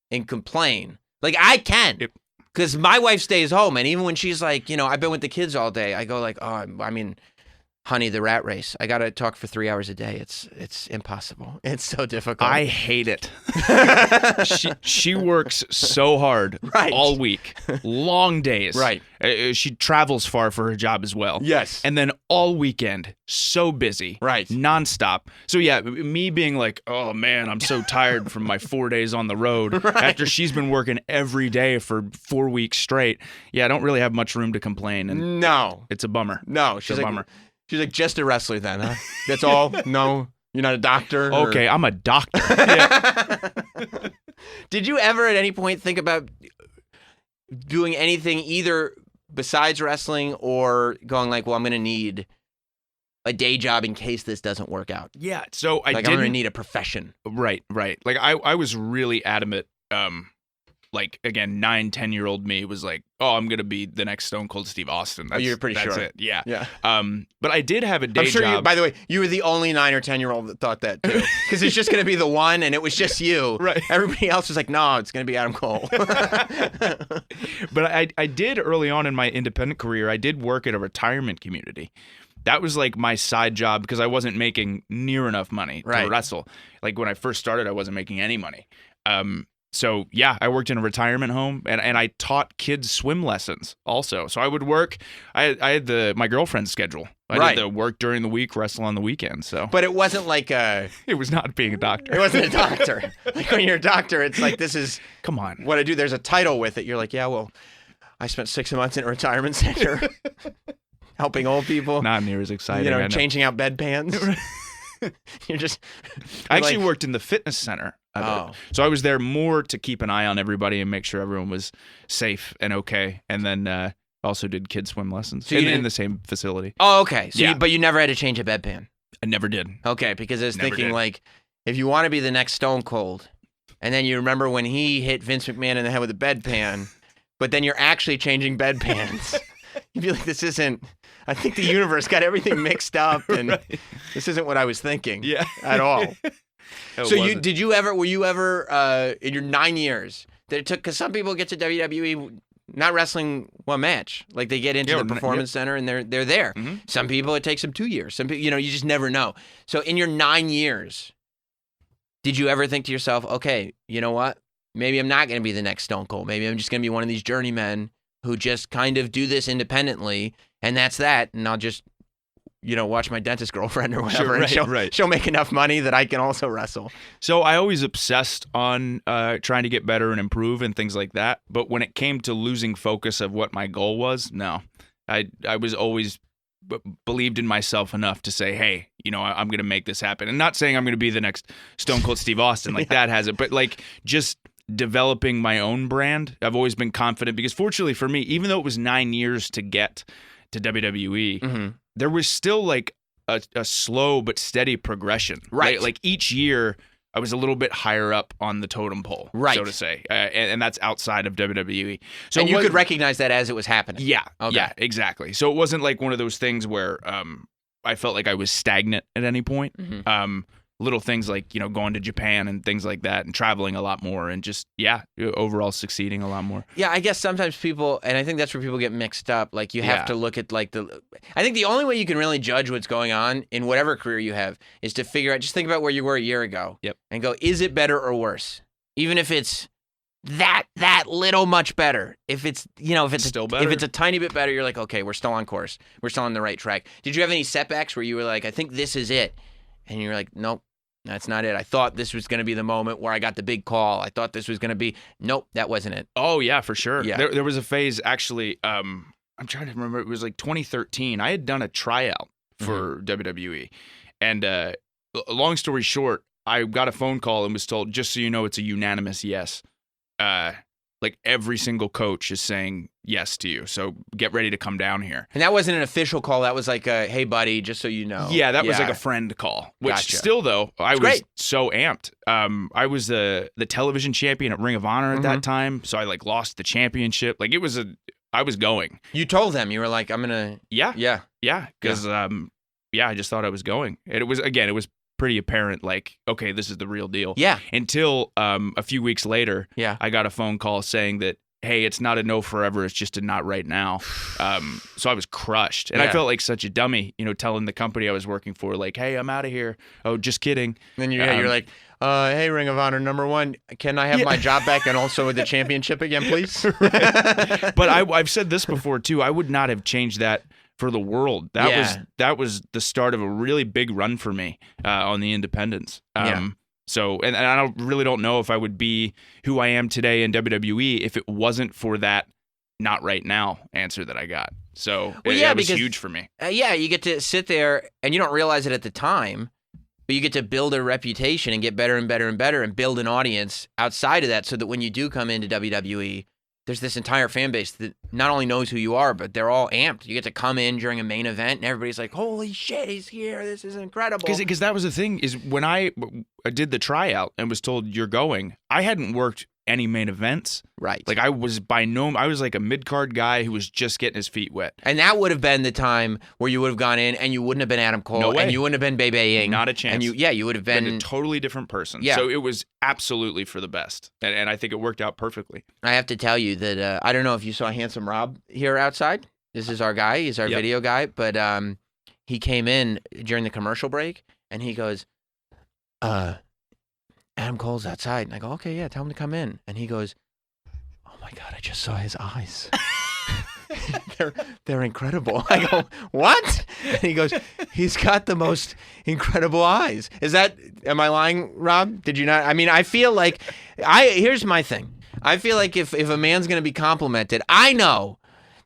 and complain? Like, I can, because my wife stays home, and even when she's like, I've been with the kids all day, I go like, oh, I mean, honey, the rat race. I got to talk for 3 hours a day. It's impossible. It's so difficult. I hate it. She works so hard Right. all week, long days. Right. She travels far for her job as well. Yes. And then all weekend, so busy. Right. Nonstop. So yeah, me being like, oh man, I'm so tired from my 4 days on the road after she's been working every day for 4 weeks straight. Yeah, I don't really have much room to complain, and No. it's a bummer. No. It's She's a like, bummer. she's like, just a wrestler then, huh? That's all? No? You're not a doctor? or- Okay, I'm a doctor. Yeah. Did you ever at any point think about doing anything either besides wrestling, or going like, well, I'm going to need a day job in case this doesn't work out? Yeah, so I Like, I'm didn't. going to need a profession. Right. Like I was really adamant. Like again, 9-10-year-old me was like, oh, I'm gonna be the next Stone Cold Steve Austin. You're pretty that's sure. It. Yeah. Yeah. But I did have a day I'm sure job. you, by the way, you were the only 9 or 10-year-old that thought that too. Because it's just going to be the one, and it was just you. Right. Everybody else was like, no, it's going to be Adam Cole. But I did early on in my independent career, I did work at a retirement community. That was like my side job because I wasn't making near enough money Right. to wrestle. Like when I first started, I wasn't making any money. So yeah, I worked in a retirement home, and I taught kids swim lessons also. So I would work. I had my girlfriend's schedule I Right. did the work during the week, wrestle on the weekend. So, But it wasn't like it was not being a doctor. it wasn't a doctor. Like when you're a doctor, it's like, this is Come on. what I do. There's a title with it. You're like, yeah, well, I spent 6 months in a retirement center helping old people. Not near as exciting. I know. Changing out bedpans. You're just. I actually worked in the fitness center. So I was there more to keep an eye on everybody and make sure everyone was safe and okay. And then also did kid swim lessons So in the same facility. Oh, okay. So, Yeah. but you never had to change a bedpan. I never did. Okay, because I was Never thinking did. like, if you want to be the next Stone Cold, and then you remember when he hit Vince McMahon in the head with a bedpan, but then you're actually changing bedpans, you'd be like, this isn't. I think the universe got everything mixed up, and this isn't what I was thinking. Yeah. At all. It So wasn't. were you ever in your 9 years that it took? Because some people get to WWE not wrestling one match, like they get into Yeah, the or- performance center and they're there. Mhm. Some people it takes them 2 years. Some people, you just never know. So in your 9 years, did you ever think to yourself, okay, you know what? Maybe I'm not going to be the next Stone Cold. Maybe I'm just going to be one of these journeymen who just kind of do this independently, and that's that. And I'll just, watch my dentist girlfriend or whatever, Sure, and right. she'll make enough money that I can also wrestle. So I always obsessed on trying to get better and improve and things like that. But when it came to losing focus of what my goal was, no. I was always believed in myself enough to say, hey, I'm going to make this happen. And not saying I'm going to be the next Stone Cold Steve Austin, like that has it, but like just developing my own brand. I've always been confident because fortunately for me, even though it was 9 years to get to WWE, there was still like a slow but steady progression. Right. Like each year I was a little bit higher up on the totem pole, Right. so to say. And that's outside of WWE. So And you what- could recognize that as it was happening. Yeah. Okay. Yeah, exactly. So it wasn't like one of those things where I felt like I was stagnant at any point. Little things like, going to Japan and things like that and traveling a lot more and just, overall succeeding a lot more. Yeah, I guess sometimes people, and I think that's where people get mixed up. Like you have Yeah. to look at I think the only way you can really judge what's going on in whatever career you have is to figure out, just think about where you were a year ago. Yep. And go, is it better or worse? Even if it's that little much better. If it's, if it's Still better. if it's a tiny bit better, you're like, okay, we're still on course. We're still on the right track. Did you have any setbacks where you were like, I think this is it? And you're like, nope. That's not it. I thought this was going to be the moment where I got the big call. I thought this was going to be, nope, that wasn't it. Oh, yeah, for sure. Yeah. There was a phase, actually, I'm trying to remember, it was like 2013. I had done a tryout for WWE. And long story short, I got a phone call and was told, just so you know, it's a unanimous yes. Like every single coach is saying yes to you. So get ready to come down here. And that wasn't an official call. That was like a, hey, buddy, just so you know. Yeah, that was like a friend call. Which Gotcha. still, though, I was great. so amped. I was the television champion at Ring of Honor at that time. So I like lost the championship. Like I was going. You told them. You were like, I'm going to. Yeah. Yeah. Yeah. Because, I just thought I was going. And it was pretty apparent, like, okay, this is the real deal. Yeah. Until a few weeks later, Yeah. I got a phone call saying that, hey, it's not a no forever, it's just a not right now. So I was crushed. And I Yeah. felt like such a dummy, telling the company I was working for, like, hey, I'm out of here. Oh, just kidding. And then you're like, hey, Ring of Honor, #1, can I have my job back and also the championship again, please? But I've said this before, too. I would not have changed that for the world. That was the start of a really big run for me on the independents. So, and I really don't know if I would be who I am today in WWE if it wasn't for that not right now answer that I got. So it was because, huge for me. You get to sit there and you don't realize it at the time, but you get to build a reputation and get better and better and better and build an audience outside of that so that when you do come into WWE, there's this entire fan base that not only knows who you are, but they're all amped. You get to come in during a main event and everybody's like, holy shit, he's here. This is incredible. Because that was the thing is when I did the tryout and was told you're going, I hadn't worked any main events. Right. Like I was like a mid-card guy who was just getting his feet wet. And that would have been the time where you would have gone in and you wouldn't have been Adam Cole. No way. And you wouldn't have been Bebe Ying. Not a chance. And you would have Been been. a totally different person. Yeah. So it was absolutely for the best. And I think it worked out perfectly. I have to tell you that I don't know if you saw Handsome Rob here outside. This is our guy. He's our video guy. But he came in during the commercial break and he goes, Adam Cole's outside. And I go, okay, yeah, tell him to come in. And he goes, oh my God, I just saw his eyes. they're incredible. I go, what? And he goes, he's got the most incredible eyes. Am I lying, Rob? Did you not? I mean, I feel like, here's my thing. I feel like if a man's going to be complimented, I know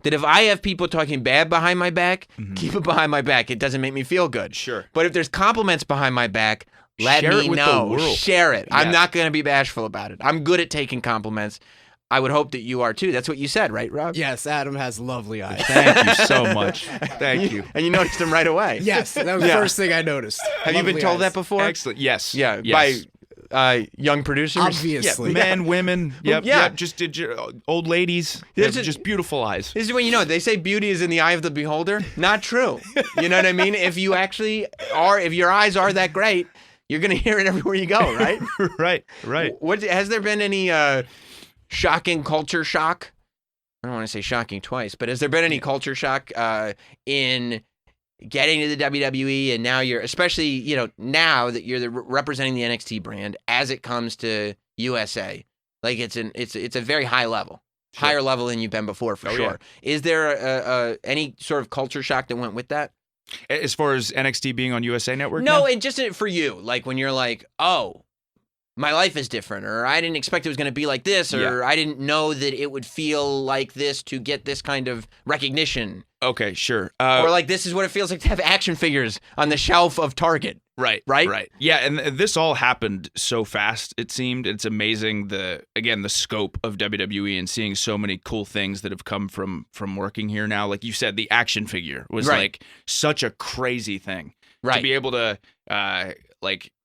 that if I have people talking bad behind my back, keep it behind my back. It doesn't make me feel good. Sure. But if there's compliments behind my back, let Share me it with the know. world. Share it. I'm Yeah. not going to be bashful about it. I'm good at taking compliments. I would hope that you are too. That's what you said, right, Rob? Yes, Adam has lovely eyes. Thank you so much. Thank you. And you noticed them right away. Yes, that was the first thing I noticed. Have you been Lovely told eyes. that before? Excellent. Yes. Yeah, Yes. by young producers? Obviously. Men, women, Yeah. just old ladies, There's just beautiful eyes. This is when you know it. They say beauty is in the eye of the beholder. Not true. You know what I mean? If you actually are, if your eyes are that great, you're going to hear it everywhere you go, right? Right. What has there been any shocking culture shock? I don't want to say shocking twice, but has there been any culture shock in getting to the WWE, and now you're, especially, now that you're representing the NXT brand as it comes to USA, like it's a very high level, higher level than you've been before for sure. Yeah. Is there any sort of culture shock that went with that? As far as NXT being on USA Network? No, now? and just for you, like when you're like, oh, my life is different, or I didn't expect it was going to be like this, or I didn't know that it would feel like this to get this kind of recognition. Okay, sure. Or like this is what it feels like to have action figures on the shelf of Target. Right. Yeah, and this all happened so fast, it seemed. It's amazing, the scope of WWE and seeing so many cool things that have come from working here now. Like you said, the action figure was like such a crazy thing. Right. To be able to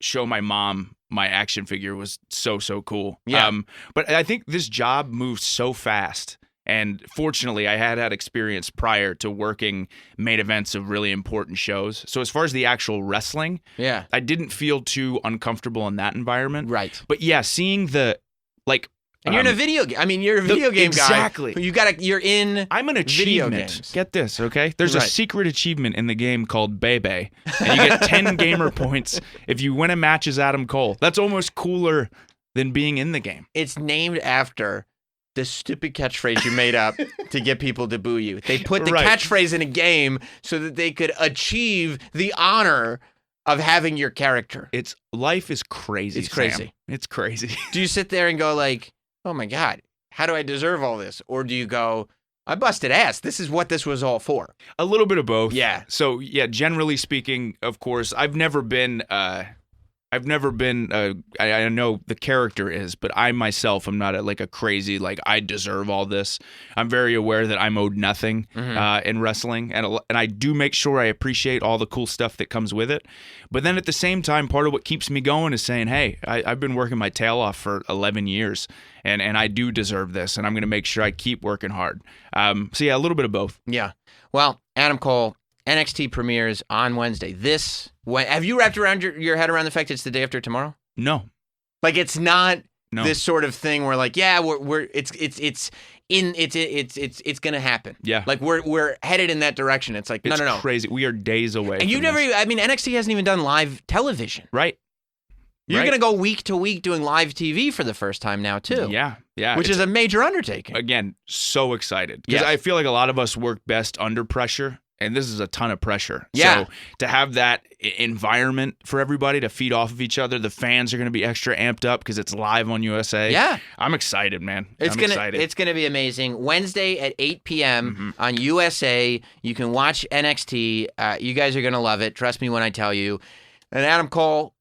show my mom my action figure was so cool. Yeah. But I think this job moved so fast. And fortunately, I had experience prior to working main events of really important shows. So as far as the actual wrestling, I didn't feel too uncomfortable in that environment. Right. But yeah, seeing and you're in a video game. I mean, you're a video game guy. Exactly. You're in. I'm an video achievement. games. Get this, okay? There's a secret achievement in the game called Bebe, and you get 10 gamer points if you win a match as Adam Cole. That's almost cooler than being in the game. It's named after the stupid catchphrase you made up to get people to boo you. They put the catchphrase in a game so that they could achieve the honor of having your character. Life is crazy. It's crazy. Sam. It's crazy. Do you sit there and go like, oh my God, how do I deserve all this? Or do you go, I busted ass. This is what this was all for. A little bit of both. Yeah. So yeah, generally speaking, of course, I've never been, I know the character is, but I myself am not a crazy, I deserve all this. I'm very aware that I'm owed nothing in wrestling, and I do make sure I appreciate all the cool stuff that comes with it. But then at the same time, part of what keeps me going is saying, hey, I've been working my tail off for 11 years, and I do deserve this, and I'm going to make sure I keep working hard. So yeah, a little bit of both. Yeah. Well, Adam Cole, NXT premieres on Wednesday. Have you wrapped around your head around the fact it's the day after tomorrow? No. Like it's not this sort of thing where it's gonna happen. Yeah. Like we're headed in that direction. It's like it's no. crazy. We are days away. And you've never. I mean, NXT hasn't even done live television. Right. You're gonna go week to week doing live TV for the first time now too. Yeah. Which is a major undertaking. Again, so excited because I feel like a lot of us work best under pressure. And this is a ton of pressure. Yeah. So to have that environment for everybody to feed off of each other, the fans are going to be extra amped up because it's live on USA. Yeah. I'm excited, man. Excited. It's going to be amazing. Wednesday at 8 p.m. on USA. You can watch NXT. You guys are going to love it. Trust me when I tell you. And Adam Cole,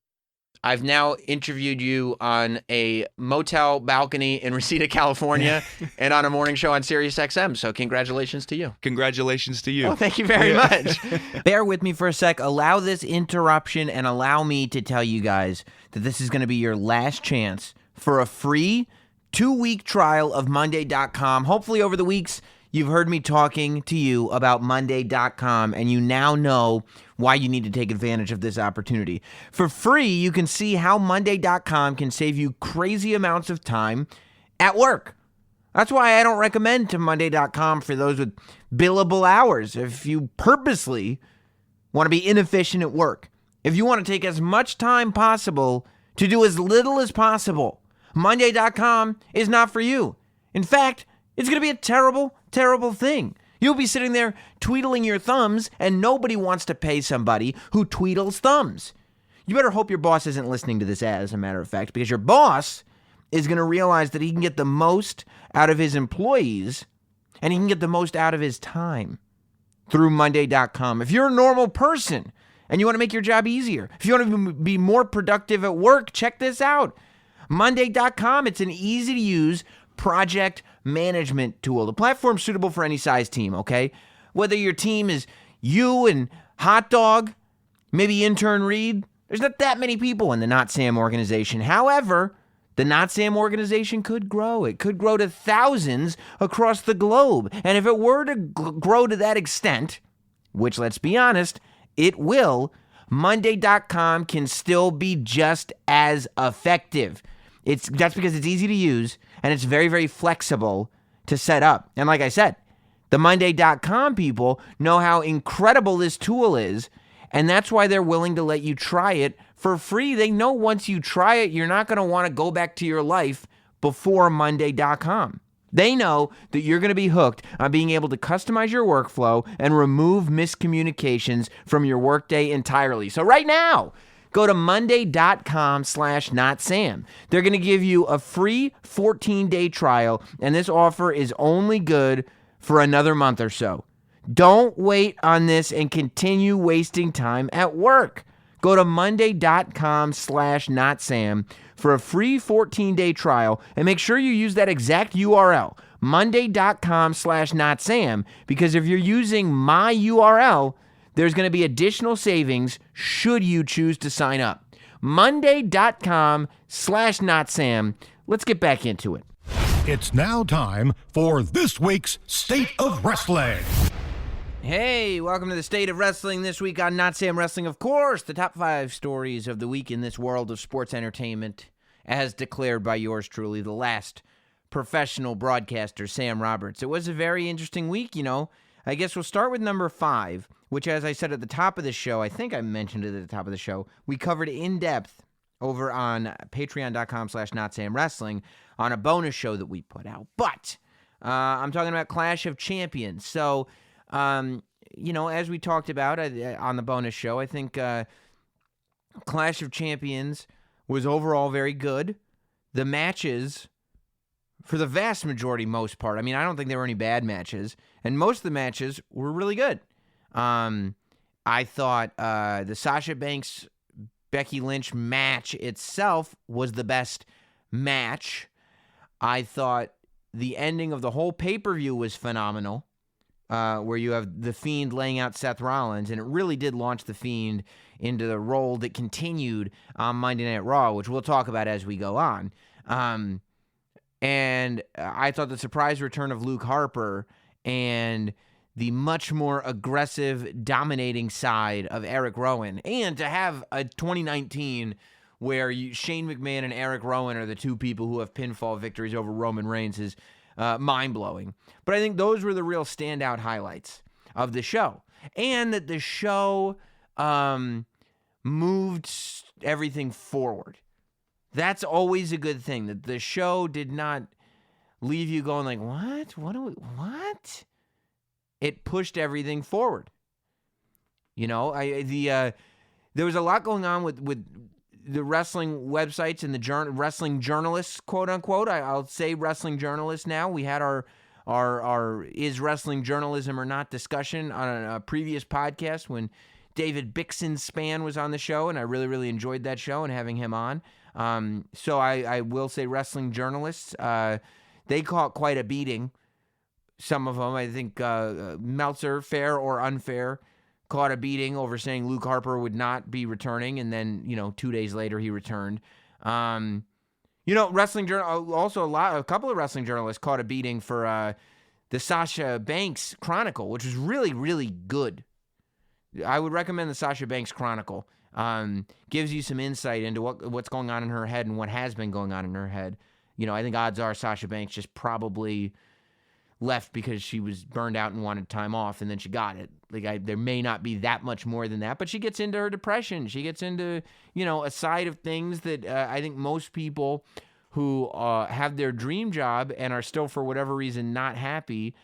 I've now interviewed you on a motel balcony in Reseda, California, and on a morning show on Sirius XM. So congratulations to you. Congratulations to you. Oh, thank you very much. Bear with me for a sec. Allow this interruption and allow me to tell you guys that this is going to be your last chance for a free 2-week trial of Monday.com. Hopefully over the weeks, you've heard me talking to you about Monday.com, and you now know why you need to take advantage of this opportunity. For free, you can see how Monday.com can save you crazy amounts of time at work. That's why I don't recommend to Monday.com for those with billable hours. If you purposely want to be inefficient at work, if you want to take as much time possible to do as little as possible, Monday.com is not for you. In fact, it's going to be a terrible, terrible thing. You'll be sitting there tweedling your thumbs, and nobody wants to pay somebody who tweedles thumbs. You better hope your boss isn't listening to this, as a matter of fact, because your boss is going to realize that he can get the most out of his employees and he can get the most out of his time through Monday.com. If you're a normal person and you want to make your job easier, if you want to be more productive at work, check this out. Monday.com, it's an easy-to-use project management tool. The platform's suitable for any size team, okay? Whether your team is you and Hot Dog, maybe intern Reed, there's not that many people in the Not Sam organization. However, the Not Sam organization could grow. It could grow to thousands across the globe. And if it were to grow to that extent, which, let's be honest, it will, Monday.com can still be just as effective. That's because it's easy to use and it's very, very flexible to set up. And like I said, the Monday.com people know how incredible this tool is, and that's why they're willing to let you try it for free. They know once you try it, you're not going to want to go back to your life before Monday.com. They know that you're going to be hooked on being able to customize your workflow and remove miscommunications from your workday entirely. So right now, go to monday.com/notsam. They're going to give you a free 14-day trial, and this offer is only good for another month or so. Don't wait on this and continue wasting time at work. Go to monday.com/notsam for a free 14-day trial and make sure you use that exact URL, monday.com/notsam, because if you're using my URL, there's going to be additional savings should you choose to sign up. monday.com/notsam. Let's get back into it. It's now time for this week's State of Wrestling. Hey, welcome to the State of Wrestling. This week on Not Sam Wrestling, of course, the top 5 stories of the week in this world of sports entertainment, as declared by yours truly, the last professional broadcaster, Sam Roberts. It was a very interesting week, you know. I guess we'll start with number 5, which, as I said at the top of the show, I think I mentioned it at the top of the show, we covered in depth over on patreon.com/NotSamWrestling on a bonus show that we put out. But I'm talking about Clash of Champions. So, you know, as we talked about on the bonus show, I think Clash of Champions was overall very good. The matches, for the vast majority, most part, I mean, I don't think there were any bad matches, and most of the matches were really good. I thought the Sasha Banks Becky Lynch match itself was the best match. I thought the ending of the whole pay-per-view was phenomenal, where you have The Fiend laying out Seth Rollins, and it really did launch The Fiend into the role that continued on Monday Night Raw, which we'll talk about as we go on. And I thought the surprise return of Luke Harper and the much more aggressive, dominating side of Eric Rowan, and to have a 2019 where Shane McMahon and Eric Rowan are the two people who have pinfall victories over Roman Reigns is mind-blowing. But I think those were the real standout highlights of the show. And that the show moved everything forward. That's always a good thing, that the show did not leave you going like, what? What? It pushed everything forward. You know, there was a lot going on with the wrestling websites and the wrestling journalists, quote unquote. I'll say wrestling journalists now. We had our is wrestling journalism or not discussion on a previous podcast when David Bixenspan was on the show, and I really, really enjoyed that show and having him on. So I will say wrestling journalists, they caught quite a beating. Some of them, I think Meltzer, fair or unfair, caught a beating over saying Luke Harper would not be returning, and then 2 days later he returned. Wrestling journal also a couple of wrestling journalists caught a beating for the Sasha Banks Chronicle, which was really, really good. I would recommend the Sasha Banks Chronicle. Gives you some insight into what's going on in her head and what has been going on in her head. I think odds are Sasha Banks just probably left because she was burned out and wanted time off, and then she got it. There may not be that much more than that, but she gets into her depression. She gets into, a side of things that I think most people who have their dream job and are still, for whatever reason, not happy,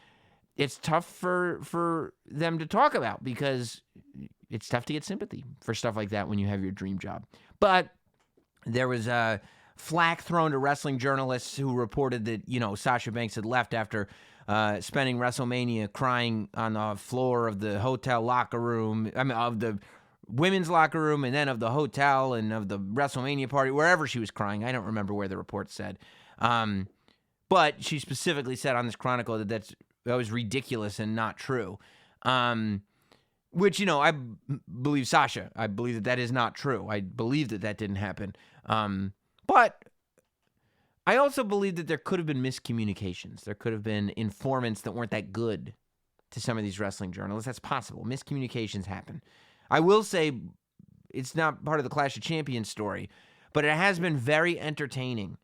it's tough for them to talk about because it's tough to get sympathy for stuff like that when you have your dream job. But there was flack thrown to wrestling journalists who reported that, Sasha Banks had left after spending WrestleMania crying on the floor of the hotel locker room, of the women's locker room, and then of the hotel and of the WrestleMania party, wherever she was crying. I don't remember where the report said. But she specifically said on this Chronicle that was ridiculous and not true. Which, I believe Sasha. I believe that is not true. I believe that didn't happen. But I also believe that there could have been miscommunications. There could have been informants that weren't that good to some of these wrestling journalists. That's possible. Miscommunications happen. I will say it's not part of the Clash of Champions story, but it has been very entertaining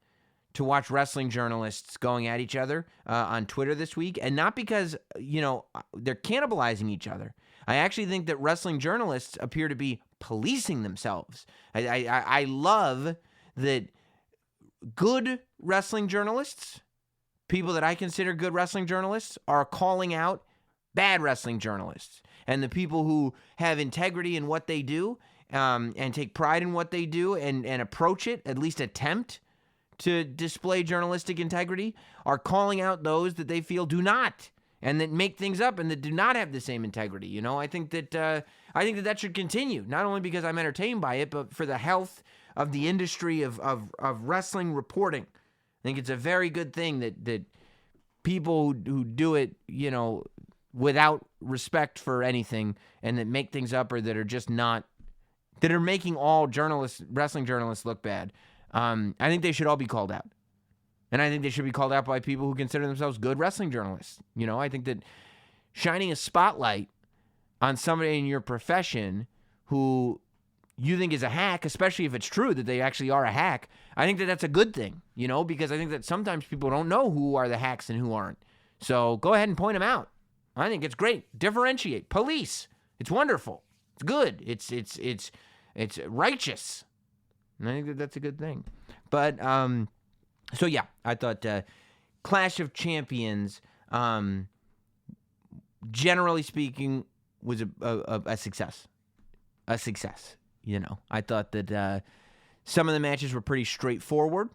to watch wrestling journalists going at each other on Twitter this week. And not because, they're cannibalizing each other. I actually think that wrestling journalists appear to be policing themselves. I love that good wrestling journalists, people that I consider good wrestling journalists, are calling out bad wrestling journalists. And the people who have integrity in what they do and take pride in what they do and approach it, at least attempt to display journalistic integrity, are calling out those that they feel do not, and that make things up and that do not have the same integrity. I think that should continue, not only because I'm entertained by it, but for the health of the industry of wrestling reporting. I think it's a very good thing that people who do it, without respect for anything and that make things up or that are just not, that are making all wrestling journalists look bad. I think they should all be called out. And I think they should be called out by people who consider themselves good wrestling journalists. I think that shining a spotlight on somebody in your profession who you think is a hack, especially if it's true that they actually are a hack, I think that that's a good thing, because I think that sometimes people don't know who are the hacks and who aren't. So go ahead and point them out. I think it's great. Differentiate. Police. It's wonderful. It's good. It's righteous. And I think that that's a good thing. But, so yeah, I thought Clash of Champions, generally speaking, was a success. A success, I thought that some of the matches were pretty straightforward.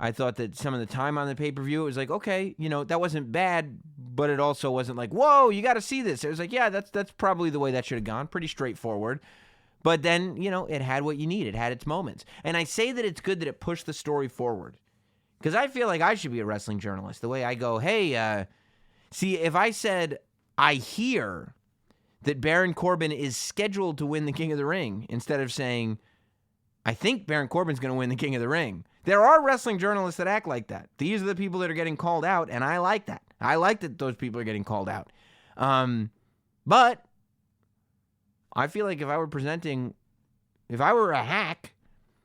I thought that some of the time on the pay-per-view, it was like, okay, that wasn't bad, but it also wasn't like, whoa, you got to see this. It was like, yeah, that's probably the way that should have gone. Pretty straightforward. But then, it had what you need. It had its moments. And I say that it's good that it pushed the story forward. Because I feel like I should be a wrestling journalist. The way I go, hey, see, if I said, I hear that Baron Corbin is scheduled to win the King of the Ring, instead of saying, I think Baron Corbin's going to win the King of the Ring. There are wrestling journalists that act like that. These are the people that are getting called out, and I like that. I like that those people are getting called out. But I feel like if I were a hack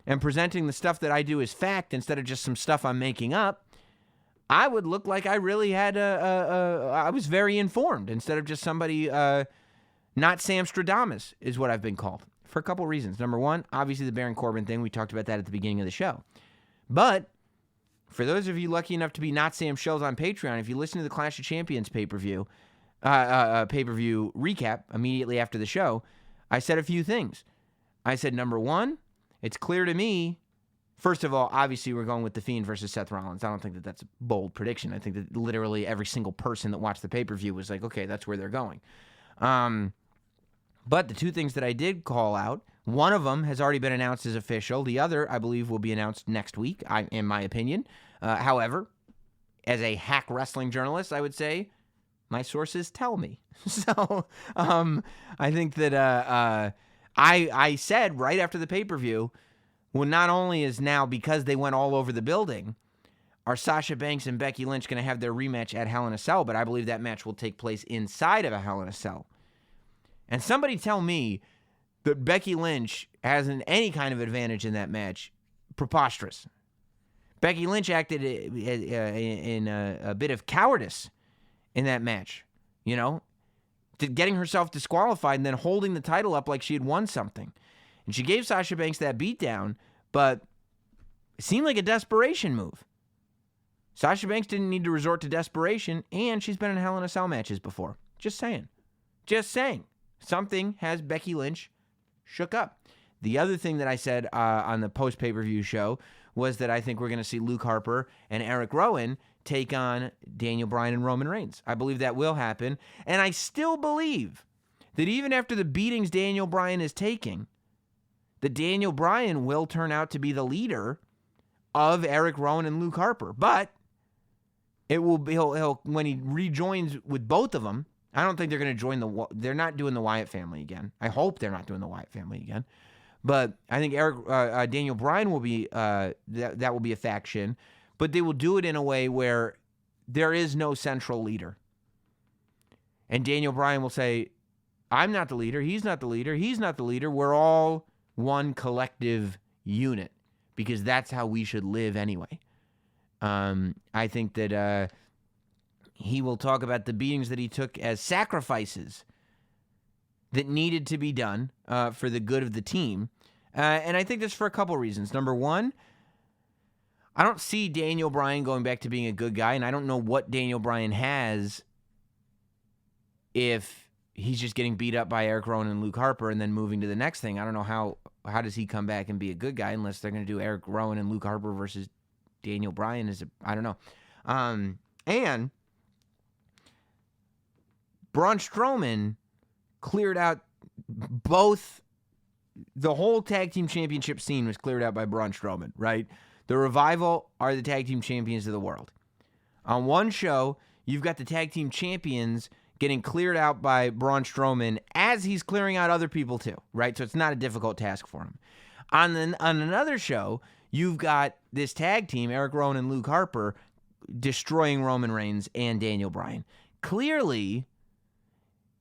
and presenting the stuff that I do as fact instead of just some stuff I'm making up, I would look like I really had I was very informed instead of just somebody, not Sam Stradamus is what I've been called for a couple reasons. Number one, obviously the Baron Corbin thing. We talked about that at the beginning of the show. But for those of you lucky enough to be Not Sam shows on Patreon, if you listen to the Clash of Champions pay-per-view recap immediately after the show, I said a few things. I said, number one, it's clear to me, first of all, obviously we're going with The Fiend versus Seth Rollins. I don't think that that's a bold prediction. I think that literally every single person that watched the pay-per-view was like, okay, that's where they're going. But the two things that I did call out, one of them has already been announced as official. The other, I believe, will be announced next week, in my opinion. However, as a hack wrestling journalist, I would say my sources tell me. So I think that I said right after the pay-per-view, well, not only is now, because they went all over the building, are Sasha Banks and Becky Lynch going to have their rematch at Hell in a Cell, but I believe that match will take place inside of a Hell in a Cell. And somebody tell me that Becky Lynch has any kind of advantage in that match. Preposterous. Becky Lynch acted in a bit of cowardice in that match, getting herself disqualified and then holding the title up like she had won something. And she gave Sasha Banks that beatdown, but it seemed like a desperation move. Sasha Banks didn't need to resort to desperation, and she's been in Hell in a Cell matches before. Just saying. Just saying. Something has Becky Lynch shook up. The other thing that I said on the post-pay-per-view show was that I think we're going to see Luke Harper and Eric Rowan take on Daniel Bryan and Roman Reigns. I believe that will happen, and I still believe that even after the beatings Daniel Bryan is taking, that Daniel Bryan will turn out to be the leader of Eric Rowan and Luke Harper. But it will be he'll when he rejoins with both of them. I don't think they're going to join they're not doing the Wyatt family again. I hope they're not doing the Wyatt family again. But I think Daniel Bryan will be that will be a faction, but they will do it in a way where there is no central leader. And Daniel Bryan will say, "I'm not the leader. He's not the leader. He's not the leader. We're all one collective unit because that's how we should live anyway." I think that he will talk about the beatings that he took as sacrifices that needed to be done for the good of the team. And I think this for a couple reasons. Number one, I don't see Daniel Bryan going back to being a good guy, and I don't know what Daniel Bryan has if he's just getting beat up by Eric Rowan and Luke Harper and then moving to the next thing. I don't know how does he come back and be a good guy unless they're going to do Eric Rowan and Luke Harper versus Daniel Bryan. I don't know. And Braun Strowman cleared out the whole tag team championship scene was cleared out by Braun Strowman, right? The Revival are the tag team champions of the world. On one show, you've got the tag team champions getting cleared out by Braun Strowman as he's clearing out other people too, right? So it's not a difficult task for him. On another show, you've got this tag team, Eric Rowan and Luke Harper, destroying Roman Reigns and Daniel Bryan. Clearly,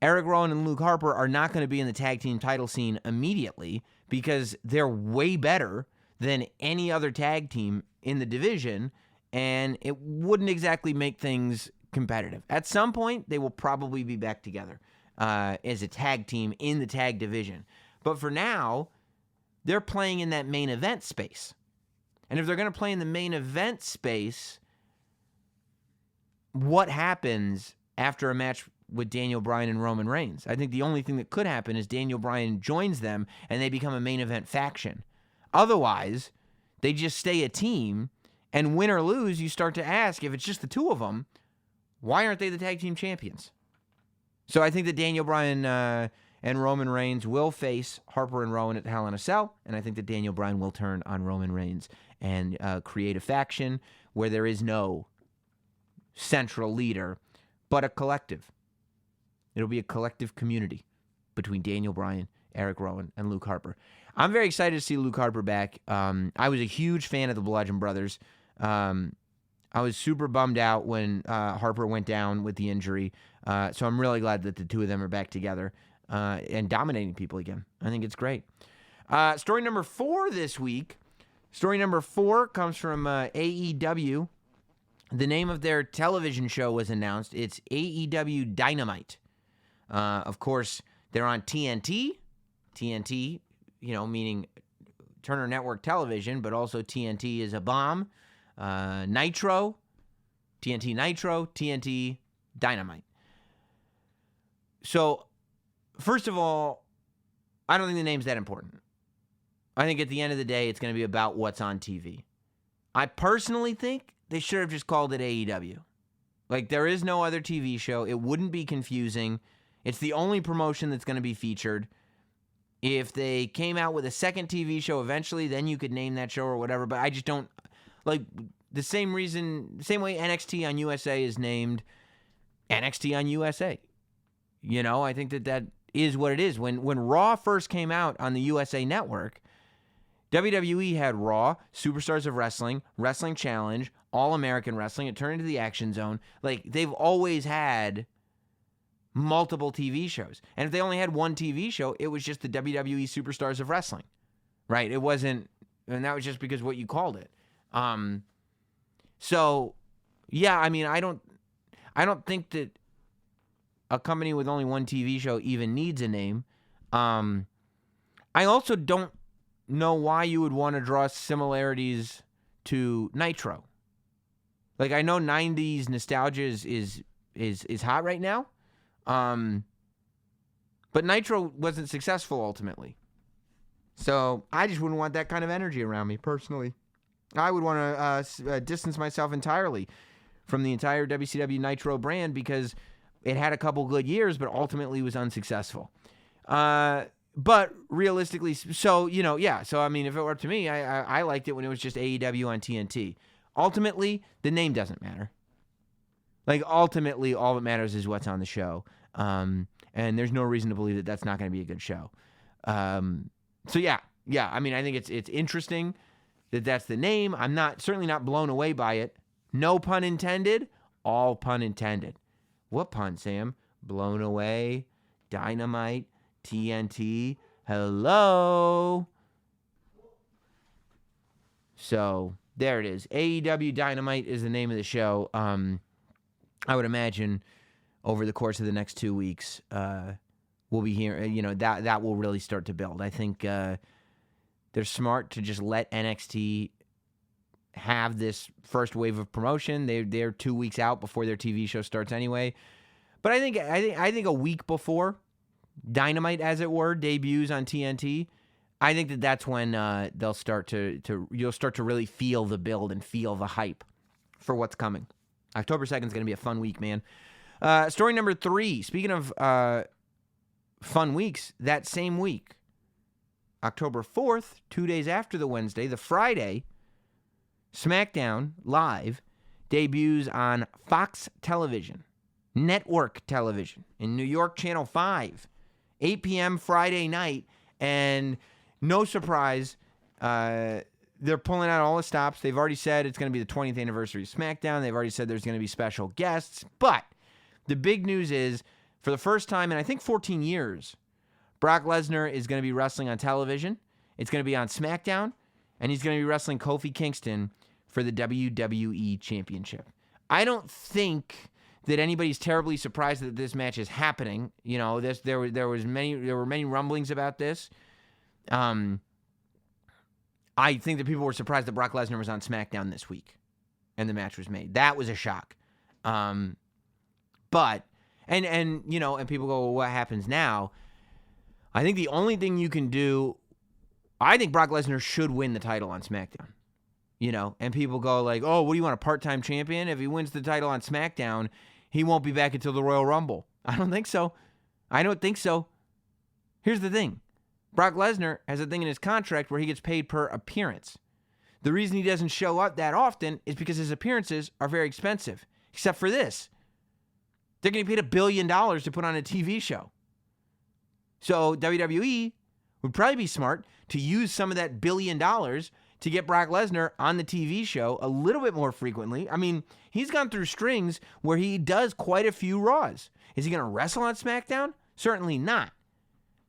Eric Rowan and Luke Harper are not going to be in the tag team title scene immediately because they're way better than any other tag team in the division, and it wouldn't exactly make things competitive. At some point, they will probably be back together as a tag team in the tag division. But for now, they're playing in that main event space. And if they're going to play in the main event space, what happens after a match with Daniel Bryan and Roman Reigns? I think the only thing that could happen is Daniel Bryan joins them and they become a main event faction. Otherwise, they just stay a team, and win or lose, you start to ask, if it's just the two of them, why aren't they the tag team champions? So I think that Daniel Bryan and Roman Reigns will face Harper and Rowan at Hell in a Cell, and I think that Daniel Bryan will turn on Roman Reigns and create a faction where there is no central leader, but a collective. It'll be a collective community between Daniel Bryan, Eric Rowan, and Luke Harper. I'm very excited to see Luke Harper back. I was a huge fan of the Bludgeon Brothers. I was super bummed out when Harper went down with the injury. So I'm really glad that the two of them are back together and dominating people again. I think it's great. Story number 4 this week. Story number 4 comes from AEW. The name of their television show was announced. It's AEW Dynamite. Of course, they're on TNT. TNT, meaning Turner Network Television, but also TNT is a bomb. Nitro, TNT Dynamite. So, first of all, I don't think the name's that important. I think at the end of the day, it's going to be about what's on TV. I personally think they should have just called it AEW. Like, there is no other TV show. It wouldn't be confusing. It's the only promotion that's going to be featured. If they came out with a second TV show eventually, then you could name that show or whatever. But I just don't, like, the same way NXT on USA is named NXT on USA. I think that is what it is. When Raw first came out on the USA Network, WWE had Raw, Superstars of Wrestling, Wrestling Challenge, All-American Wrestling. It turned into the Action Zone. Like, they've always had multiple TV shows. And if they only had one TV show, it was just the WWE Superstars of Wrestling, right? It wasn't, and that was just because what you called it. So, yeah, I mean, I don't think that a company with only one TV show even needs a name. I also don't know why you would want to draw similarities to Nitro. Like, I know 90s nostalgia is hot right now. But Nitro wasn't successful ultimately. So I just wouldn't want that kind of energy around me personally. I would want to distance myself entirely from the entire WCW Nitro brand because it had a couple good years, but ultimately was unsuccessful. But realistically, so, so I mean, if it were up to me, I liked it when it was just AEW on TNT. Ultimately, the name doesn't matter. Like, ultimately, all that matters is what's on the show. And there's no reason to believe that that's not going to be a good show. So yeah. I mean, I think it's interesting that that's the name. I'm certainly not blown away by it. No pun intended. All pun intended. What pun, Sam? Blown away. Dynamite. TNT. Hello. So there it is. AEW Dynamite is the name of the show. I would imagine over the course of the next 2 weeks, we'll be here. That will really start to build. I think they're smart to just let NXT have this first wave of promotion. They're 2 weeks out before their TV show starts anyway. But I think a week before Dynamite, as it were, debuts on TNT, I think that's when they'll start you'll start to really feel the build and feel the hype for what's coming. October 2nd is going to be a fun week, man. Story number 3. Speaking of fun weeks, that same week, October 4th, 2 days after the Wednesday, the Friday, SmackDown Live debuts on Fox Television, network television, in New York, Channel 5, 8 p.m. Friday night, and no surprise, they're pulling out all the stops. They've already said it's going to be the 20th anniversary of SmackDown. They've already said there's going to be special guests. But the big news is, for the first time in, I think, 14 years, Brock Lesnar is going to be wrestling on television. It's going to be on SmackDown. And he's going to be wrestling Kofi Kingston for the WWE Championship. I don't think that anybody's terribly surprised that this match is happening. There were many rumblings about this. I think that people were surprised that Brock Lesnar was on SmackDown this week and the match was made. That was a shock. But people go, well, what happens now? I think the only thing you can do, I think Brock Lesnar should win the title on SmackDown. And people go like, oh, what do you want, a part-time champion? If he wins the title on SmackDown, he won't be back until the Royal Rumble. I don't think so. Here's the thing. Brock Lesnar has a thing in his contract where he gets paid per appearance. The reason he doesn't show up that often is because his appearances are very expensive. Except for this. They're getting paid $1 billion to put on a TV show. So WWE would probably be smart to use some of that $1 billion to get Brock Lesnar on the TV show a little bit more frequently. I mean, he's gone through strings where he does quite a few Raws. Is he going to wrestle on SmackDown? Certainly not.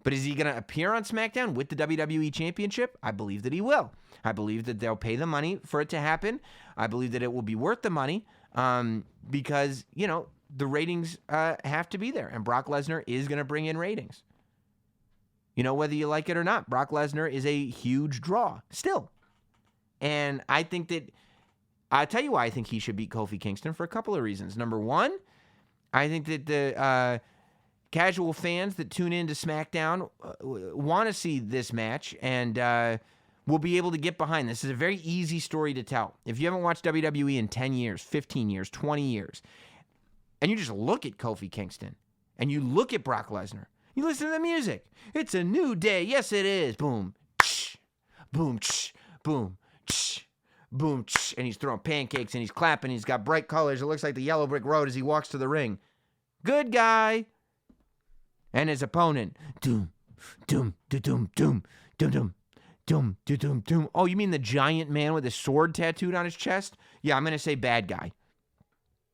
But is he going to appear on SmackDown with the WWE Championship? I believe that he will. I believe that they'll pay the money for it to happen. I believe that it will be worth the money because, the ratings have to be there. And Brock Lesnar is going to bring in ratings. Whether you like it or not, Brock Lesnar is a huge draw still. And I think that, I'll tell you why I think he should beat Kofi Kingston for a couple of reasons. Number one, I think that the casual fans that tune in to SmackDown want to see this match and will be able to get behind this. It's a very easy story to tell. If you haven't watched WWE in 10 years, 15 years, 20 years, and you just look at Kofi Kingston and you look at Brock Lesnar, you listen to the music. It's a new day. Yes, it is. Boom, tsh, boom, tsh, boom, tsh, boom, tsh. And he's throwing pancakes and he's clapping. He's got bright colors. It looks like the yellow brick road as he walks to the ring. Good guy. And his opponent, doom, doom, doom, doom, doom, doom, doom, doom, doom. Oh, you mean the giant man with a sword tattooed on his chest? Yeah, I'm going to say bad guy.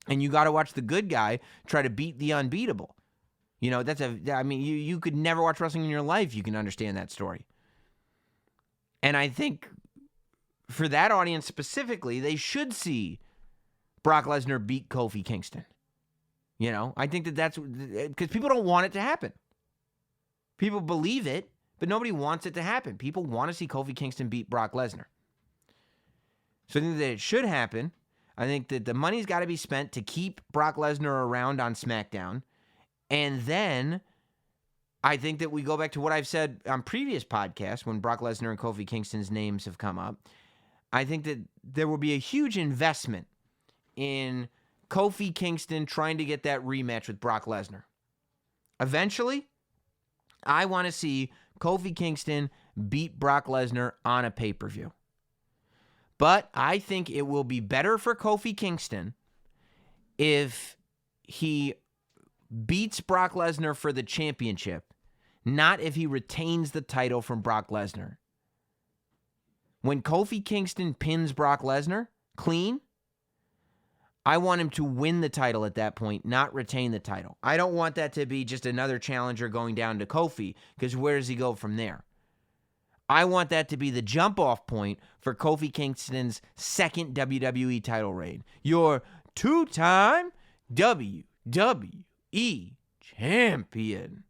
And you got to watch the good guy try to beat the unbeatable. You could never watch wrestling in your life. You can understand that story. And I think for that audience specifically, they should see Brock Lesnar beat Kofi Kingston. I think that's because people don't want it to happen. People believe it, but nobody wants it to happen. People want to see Kofi Kingston beat Brock Lesnar. So I think that it should happen. I think that the money's got to be spent to keep Brock Lesnar around on SmackDown. And then I think that we go back to what I've said on previous podcasts when Brock Lesnar and Kofi Kingston's names have come up. I think that there will be a huge investment in Kofi Kingston trying to get that rematch with Brock Lesnar. Eventually, I want to see Kofi Kingston beat Brock Lesnar on a pay-per-view. But I think it will be better for Kofi Kingston if he beats Brock Lesnar for the championship, not if he retains the title from Brock Lesnar. When Kofi Kingston pins Brock Lesnar clean, I want him to win the title at that point, not retain the title. I don't want that to be just another challenger going down to Kofi, because where does he go from there? I want that to be the jump-off point for Kofi Kingston's second WWE title reign. Your two-time WWE champion.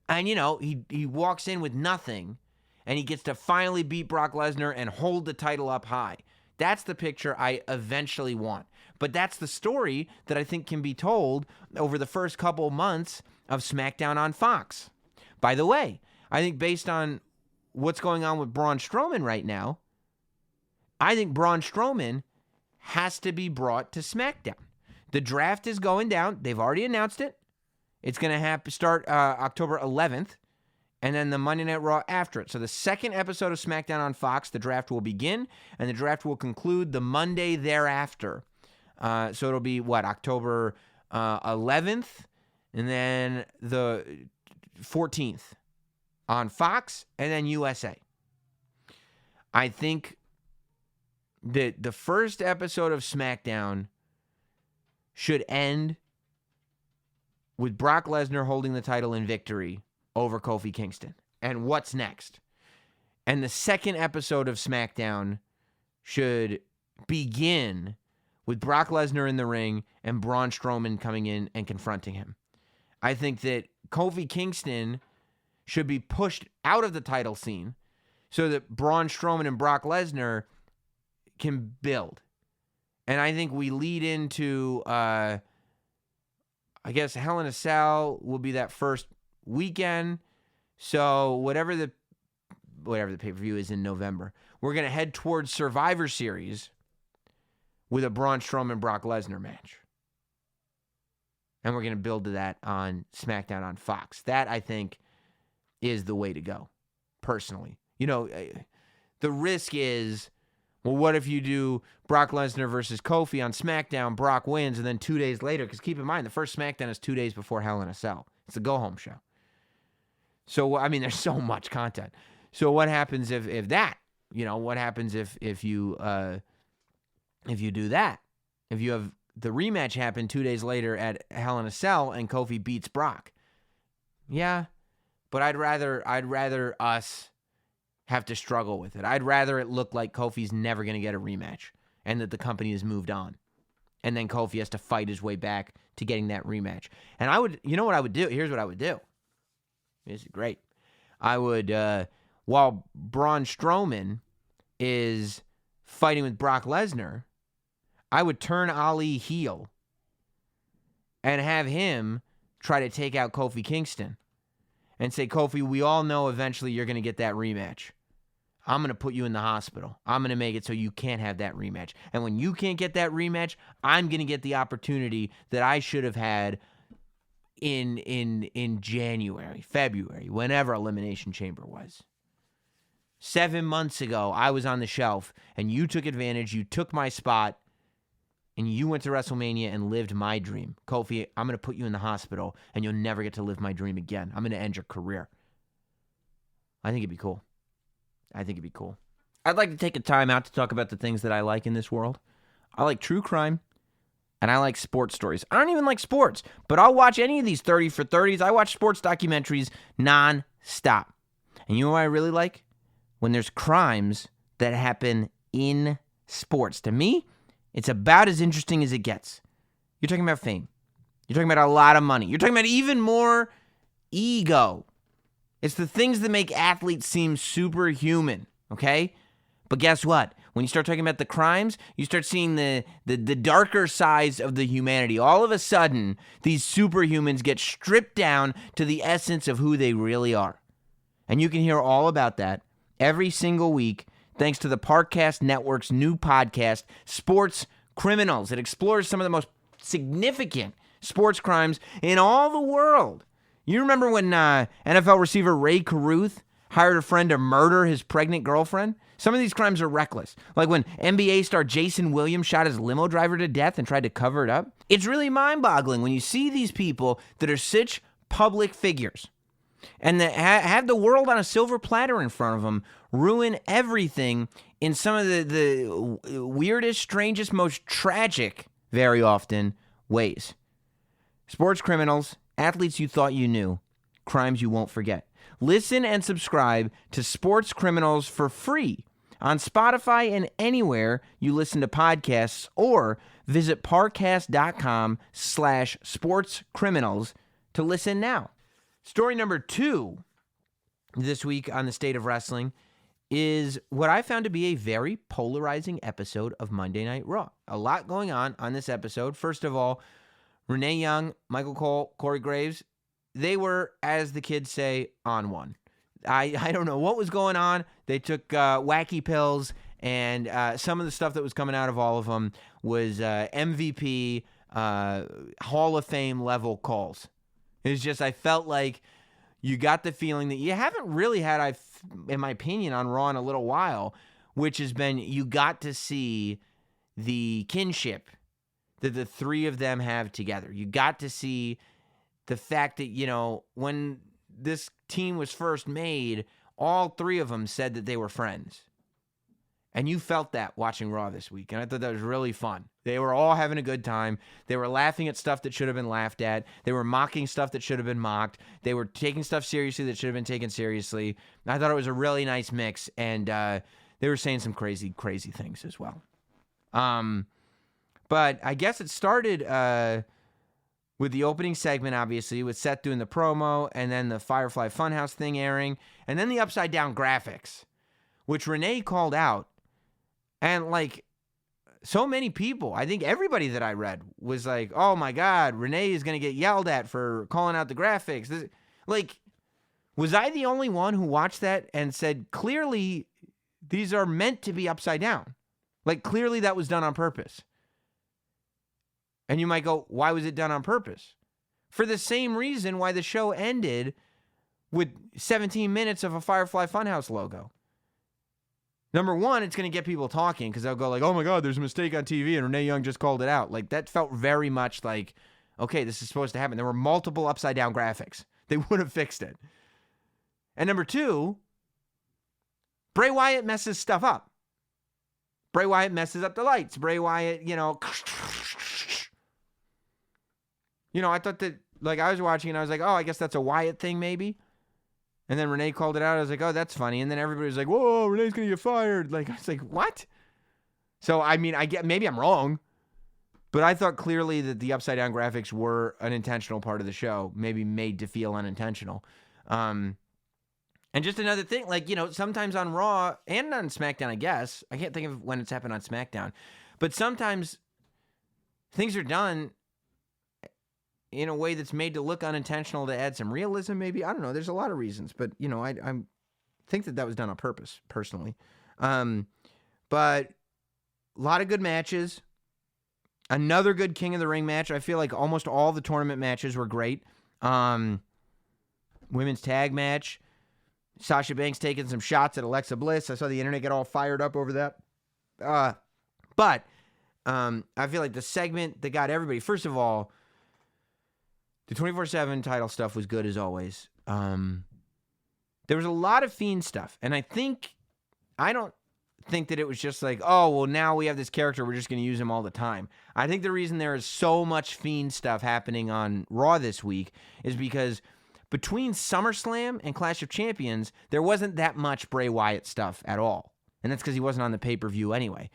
And, you know, he walks in with nothing, and he gets to finally beat Brock Lesnar and hold the title up high. That's the picture I eventually want. But that's the story that I think can be told over the first couple months of SmackDown on Fox. By the way, I think based on what's going on with Braun Strowman right now, I think Braun Strowman has to be brought to SmackDown. The draft is going down. They've already announced it. It's going to start October 11th, and then the Monday Night Raw after it. So the second episode of SmackDown on Fox, the draft will begin, and the draft will conclude the Monday thereafter. So it'll be, October 11th, and then the 14th on Fox, and then USA. I think that the first episode of SmackDown should end with Brock Lesnar holding the title in victory over Kofi Kingston. And what's next? And the second episode of SmackDown should begin with Brock Lesnar in the ring and Braun Strowman coming in and confronting him. I think that Kofi Kingston should be pushed out of the title scene so that Braun Strowman and Brock Lesnar can build. And I think we lead into, I guess Hell in a Cell will be that first weekend. So whatever the pay-per-view is in November, we're going to head towards Survivor Series with a Braun Strowman Brock Lesnar match. And we're going to build to that on SmackDown on Fox. That, I think, is the way to go, personally. You know, the risk is, well, what if you do Brock Lesnar versus Kofi on SmackDown, Brock wins, and then 2 days later, because keep in mind, the first SmackDown is 2 days before Hell in a Cell. It's a go-home show. So, I mean, there's so much content. So what happens if that, you know, what happens if you do that? If you have the rematch happen 2 days later at Hell in a Cell and Kofi beats Brock? Yeah, but I'd rather us have to struggle with it. I'd rather it look like Kofi's never going to get a rematch and that the company has moved on. And then Kofi has to fight his way back to getting that rematch. And you know what I would do? Here's what I would do. This is great. I would, while Braun Strowman is fighting with Brock Lesnar, I would turn Ali heel and have him try to take out Kofi Kingston and say, Kofi, we all know eventually you're going to get that rematch. I'm going to put you in the hospital. I'm going to make it so you can't have that rematch. And when you can't get that rematch, I'm going to get the opportunity that I should have had in January, February, whenever Elimination Chamber was. 7 months ago, I was on the shelf, and you took advantage. You took my spot, and you went to WrestleMania and lived my dream. Kofi, I'm going to put you in the hospital, and you'll never get to live my dream again. I'm going to end your career. I think it'd be cool. I'd like to take a time out to talk about the things that I like in this world. I like true crime, and I like sports stories. I don't even like sports, but I'll watch any of these 30 for 30s. I watch sports documentaries non-stop. And you know what I really like? When there's crimes that happen in sports. To me, it's about as interesting as it gets. You're talking about fame. You're talking about a lot of money. You're talking about even more ego. It's the things that make athletes seem superhuman, okay? But guess what? When you start talking about the crimes, you start seeing the darker sides of the humanity. All of a sudden, these superhumans get stripped down to the essence of who they really are. And you can hear all about that every single week thanks to the Parcast Network's new podcast, Sports Criminals. It explores some of the most significant sports crimes in all the world. You remember when NFL receiver Ray Caruth hired a friend to murder his pregnant girlfriend? Some of these crimes are reckless. Like when NBA star Jason Williams shot his limo driver to death and tried to cover it up. It's really mind-boggling when you see these people that are such public figures and that have the world on a silver platter in front of them ruin everything in some of the weirdest, strangest, most tragic, very often, ways. Sports criminals, athletes you thought you knew, crimes you won't forget. Listen and subscribe to Sports Criminals for free on Spotify and anywhere you listen to podcasts, or visit parcast.com/sportscriminals to listen now. Story number 2 this week on the state of wrestling is what I found to be a very polarizing episode of Monday Night Raw. A lot going on this episode. First of all, Renee Young, Michael Cole, Corey Graves, they were, as the kids say, on one. I don't know what was going on. They took wacky pills, and some of the stuff that was coming out of all of them was MVP, Hall of Fame level calls. It was just, I felt like you got the feeling that you haven't really had, in my opinion, on Raw in a little while, which has been you got to see the kinship that the three of them have together. You got to see the fact that, you know, when this team was first made, all three of them said that they were friends. And you felt that watching Raw this week. And I thought that was really fun. They were all having a good time. They were laughing at stuff that should have been laughed at. They were mocking stuff that should have been mocked. They were taking stuff seriously that should have been taken seriously. I thought it was a really nice mix. And they were saying some crazy, crazy things as well. But I guess it started with the opening segment, obviously, with Seth doing the promo, and then the Firefly Funhouse thing airing, and then the upside down graphics, which Renee called out. And like so many people, I think everybody that I read was like, oh my God, Renee is going to get yelled at for calling out the graphics. Was I the only one who watched that and said, clearly these are meant to be upside down? Like clearly that was done on purpose. And you might go, why was it done on purpose? For the same reason why the show ended with 17 minutes of a Firefly Funhouse logo. Number one, it's going to get people talking because they'll go like, oh my God, there's a mistake on TV and Renee Young just called it out. Like that felt very much like, okay, this is supposed to happen. There were multiple upside down graphics. They would have fixed it. And number two, Bray Wyatt messes stuff up. Bray Wyatt messes up the lights. Bray Wyatt, I thought that, like, I was watching and I was like, oh, I guess that's a Wyatt thing maybe. And then Renee called it out. I was like, oh, that's funny. And then everybody was like, whoa, Renee's going to get fired. Like, I was like, what? So, I mean, maybe I'm wrong, but I thought clearly that the upside down graphics were an intentional part of the show, maybe made to feel unintentional. And just another thing, like, sometimes on Raw and on SmackDown, I guess, I can't think of when it's happened on SmackDown, but sometimes things are done in a way that's made to look unintentional to add some realism, maybe. I don't know. There's a lot of reasons, but, I think that was done on purpose, personally. But a lot of good matches. Another good King of the Ring match. I feel like almost all the tournament matches were great. Women's tag match. Sasha Banks taking some shots at Alexa Bliss. I saw the internet get all fired up over that. But I feel like the segment that got everybody, first of all, the 24/7 title stuff was good as always. There was a lot of Fiend stuff. And I don't think that it was just like, oh, well, now we have this character, we're just going to use him all the time. I think the reason there is so much Fiend stuff happening on Raw this week is because between SummerSlam and Clash of Champions, there wasn't that much Bray Wyatt stuff at all. And that's because he wasn't on the pay-per-view anyway.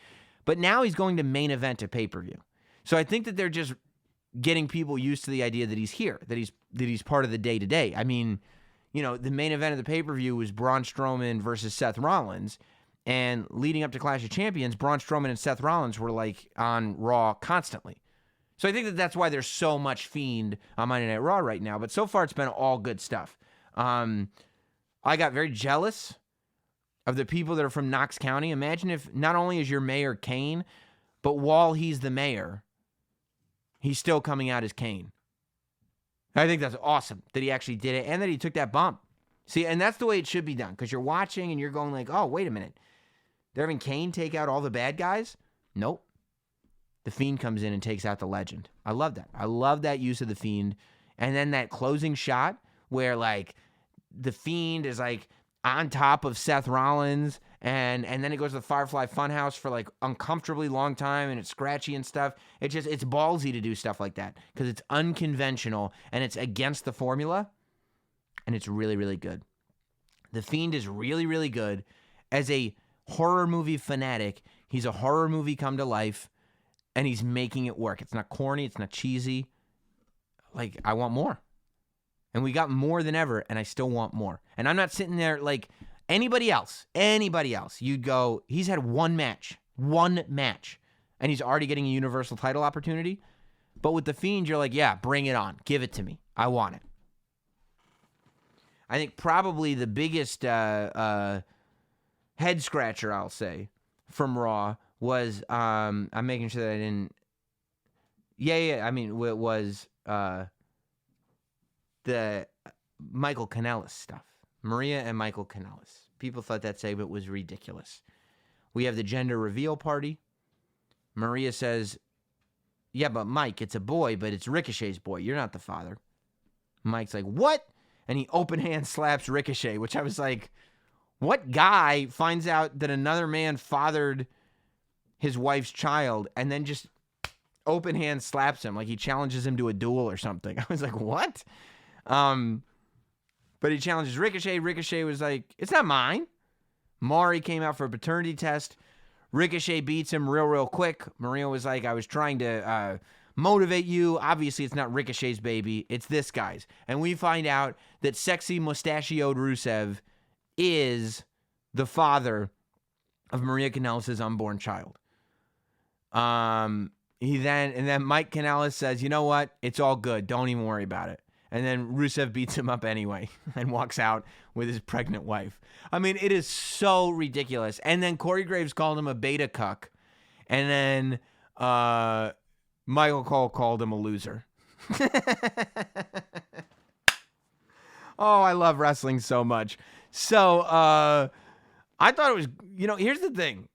But now he's going to main event a pay-per-view. So I think that they're just getting people used to the idea that he's here, that he's part of the day-to-day. I mean, the main event of the pay-per-view was Braun Strowman versus Seth Rollins, And leading up to Clash of Champions, Braun Strowman and Seth Rollins were like on Raw constantly. So I think that that's why there's so much Fiend on Monday Night Raw right now. But so far, it's been all good stuff. I got very jealous of the people that are from Knox County. Imagine if not only is your mayor Kane, but while he's the mayor, he's still coming out as Kane. I think that's awesome that he actually did it and that he took that bump. See, and that's the way it should be done, because you're watching and you're going like, oh, wait a minute. They're having Kane take out all the bad guys? Nope. The Fiend comes in and takes out the legend. I love that. I love that use of the Fiend. And then that closing shot where, like, the Fiend is, like, on top of Seth Rollins, and then it goes to the Firefly Funhouse for, like, uncomfortably long time, and it's scratchy and stuff. It's ballsy to do stuff like that, because it's unconventional, and it's against the formula, and it's really, really good. The Fiend is really, really good. As a horror movie fanatic, he's a horror movie come to life, and he's making it work. It's not corny. It's not cheesy. Like, I want more. And we got more than ever, and I still want more. And I'm not sitting there like anybody else. You'd go, he's had one match, and he's already getting a Universal title opportunity. But with The Fiend, you're like, yeah, bring it on. Give it to me. I want it. I think probably the biggest head scratcher, I'll say, from Raw was, I'm making sure that I didn't. I mean, it was the Michael Kanellis stuff. Maria and Michael Kanellis. People thought that segment was ridiculous. We have the gender reveal party. Maria says, yeah, but Mike, it's a boy, but it's Ricochet's boy. You're not the father. Mike's like, what? And he open hand slaps Ricochet, which I was like, what guy finds out that another man fathered his wife's child and then just open hand slaps him like he challenges him to a duel or something? I was like, what? But he challenges Ricochet. Ricochet was like, it's not mine. Mari came out for a paternity test. Ricochet beats him real quick. Maria was like, I was trying to motivate you. Obviously, it's not Ricochet's baby. It's this guy's. And we find out that sexy mustachioed Rusev is the father of Maria Kanellis' unborn child. Then Mike Kanellis says, you know what? It's all good. Don't even worry about it. And then Rusev beats him up anyway and walks out with his pregnant wife. I mean, it is so ridiculous. And then Corey Graves called him a beta cuck. And then Michael Cole called him a loser. Oh, I love wrestling so much. So I thought it was, here's the thing.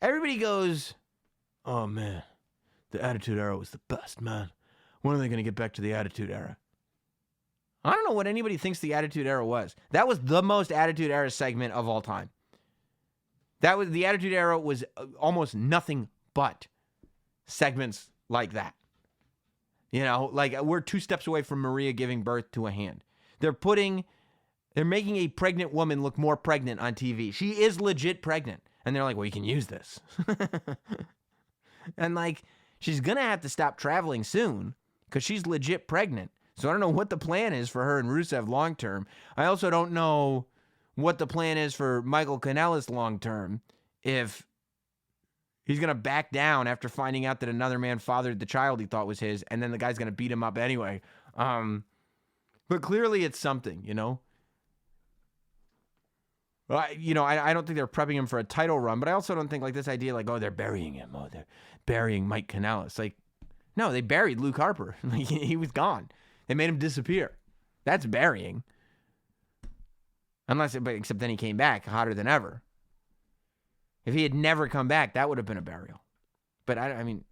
Everybody goes, oh, man, the Attitude Era was the best, man. When are they going to get back to the Attitude Era? I don't know what anybody thinks the Attitude Era was. That was the most Attitude Era segment of all time. The Attitude Era was almost nothing but segments like that. Like we're 2 steps away from Maria giving birth to a hand. They're making a pregnant woman look more pregnant on TV. She is legit pregnant. And they're like, well, you can use this. And like, she's going to have to stop traveling soon because she's legit pregnant. So I don't know what the plan is for her and Rusev long term. I also don't know what the plan is for Michael Kanellis long term. If he's going to back down after finding out that another man fathered the child he thought was his, and then the guy's going to beat him up anyway. But clearly it's something, Well, I don't think they're prepping him for a title run, but I also don't think like this idea like, oh, they're burying him. Oh, they're burying Mike Kanellis. Like, no, they buried Luke Harper. Like, he was gone. They made him disappear. That's burying. Except then he came back hotter than ever. If he had never come back, that would have been a burial. But I mean,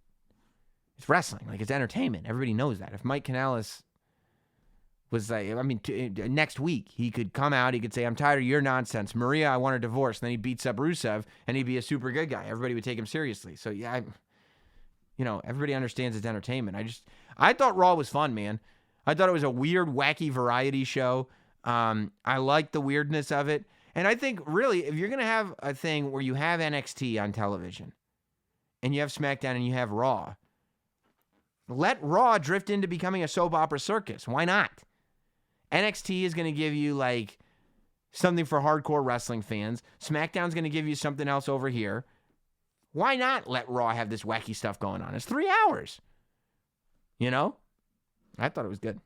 it's wrestling. Like, it's entertainment. Everybody knows that. If Mike Kanellis was like, next week, he could come out, he could say, I'm tired of your nonsense. Maria, I want a divorce. And then he beats up Rusev, and he'd be a super good guy. Everybody would take him seriously. So, yeah, everybody understands it's entertainment. I thought Raw was fun, man. I thought it was a weird, wacky variety show. I liked the weirdness of it. And I think, really, if you're going to have a thing where you have NXT on television, and you have SmackDown and you have Raw, let Raw drift into becoming a soap opera circus. Why not? NXT is going to give you, like, something for hardcore wrestling fans. SmackDown's going to give you something else over here. Why not let Raw have this wacky stuff going on? It's 3 hours. You know? I thought it was good.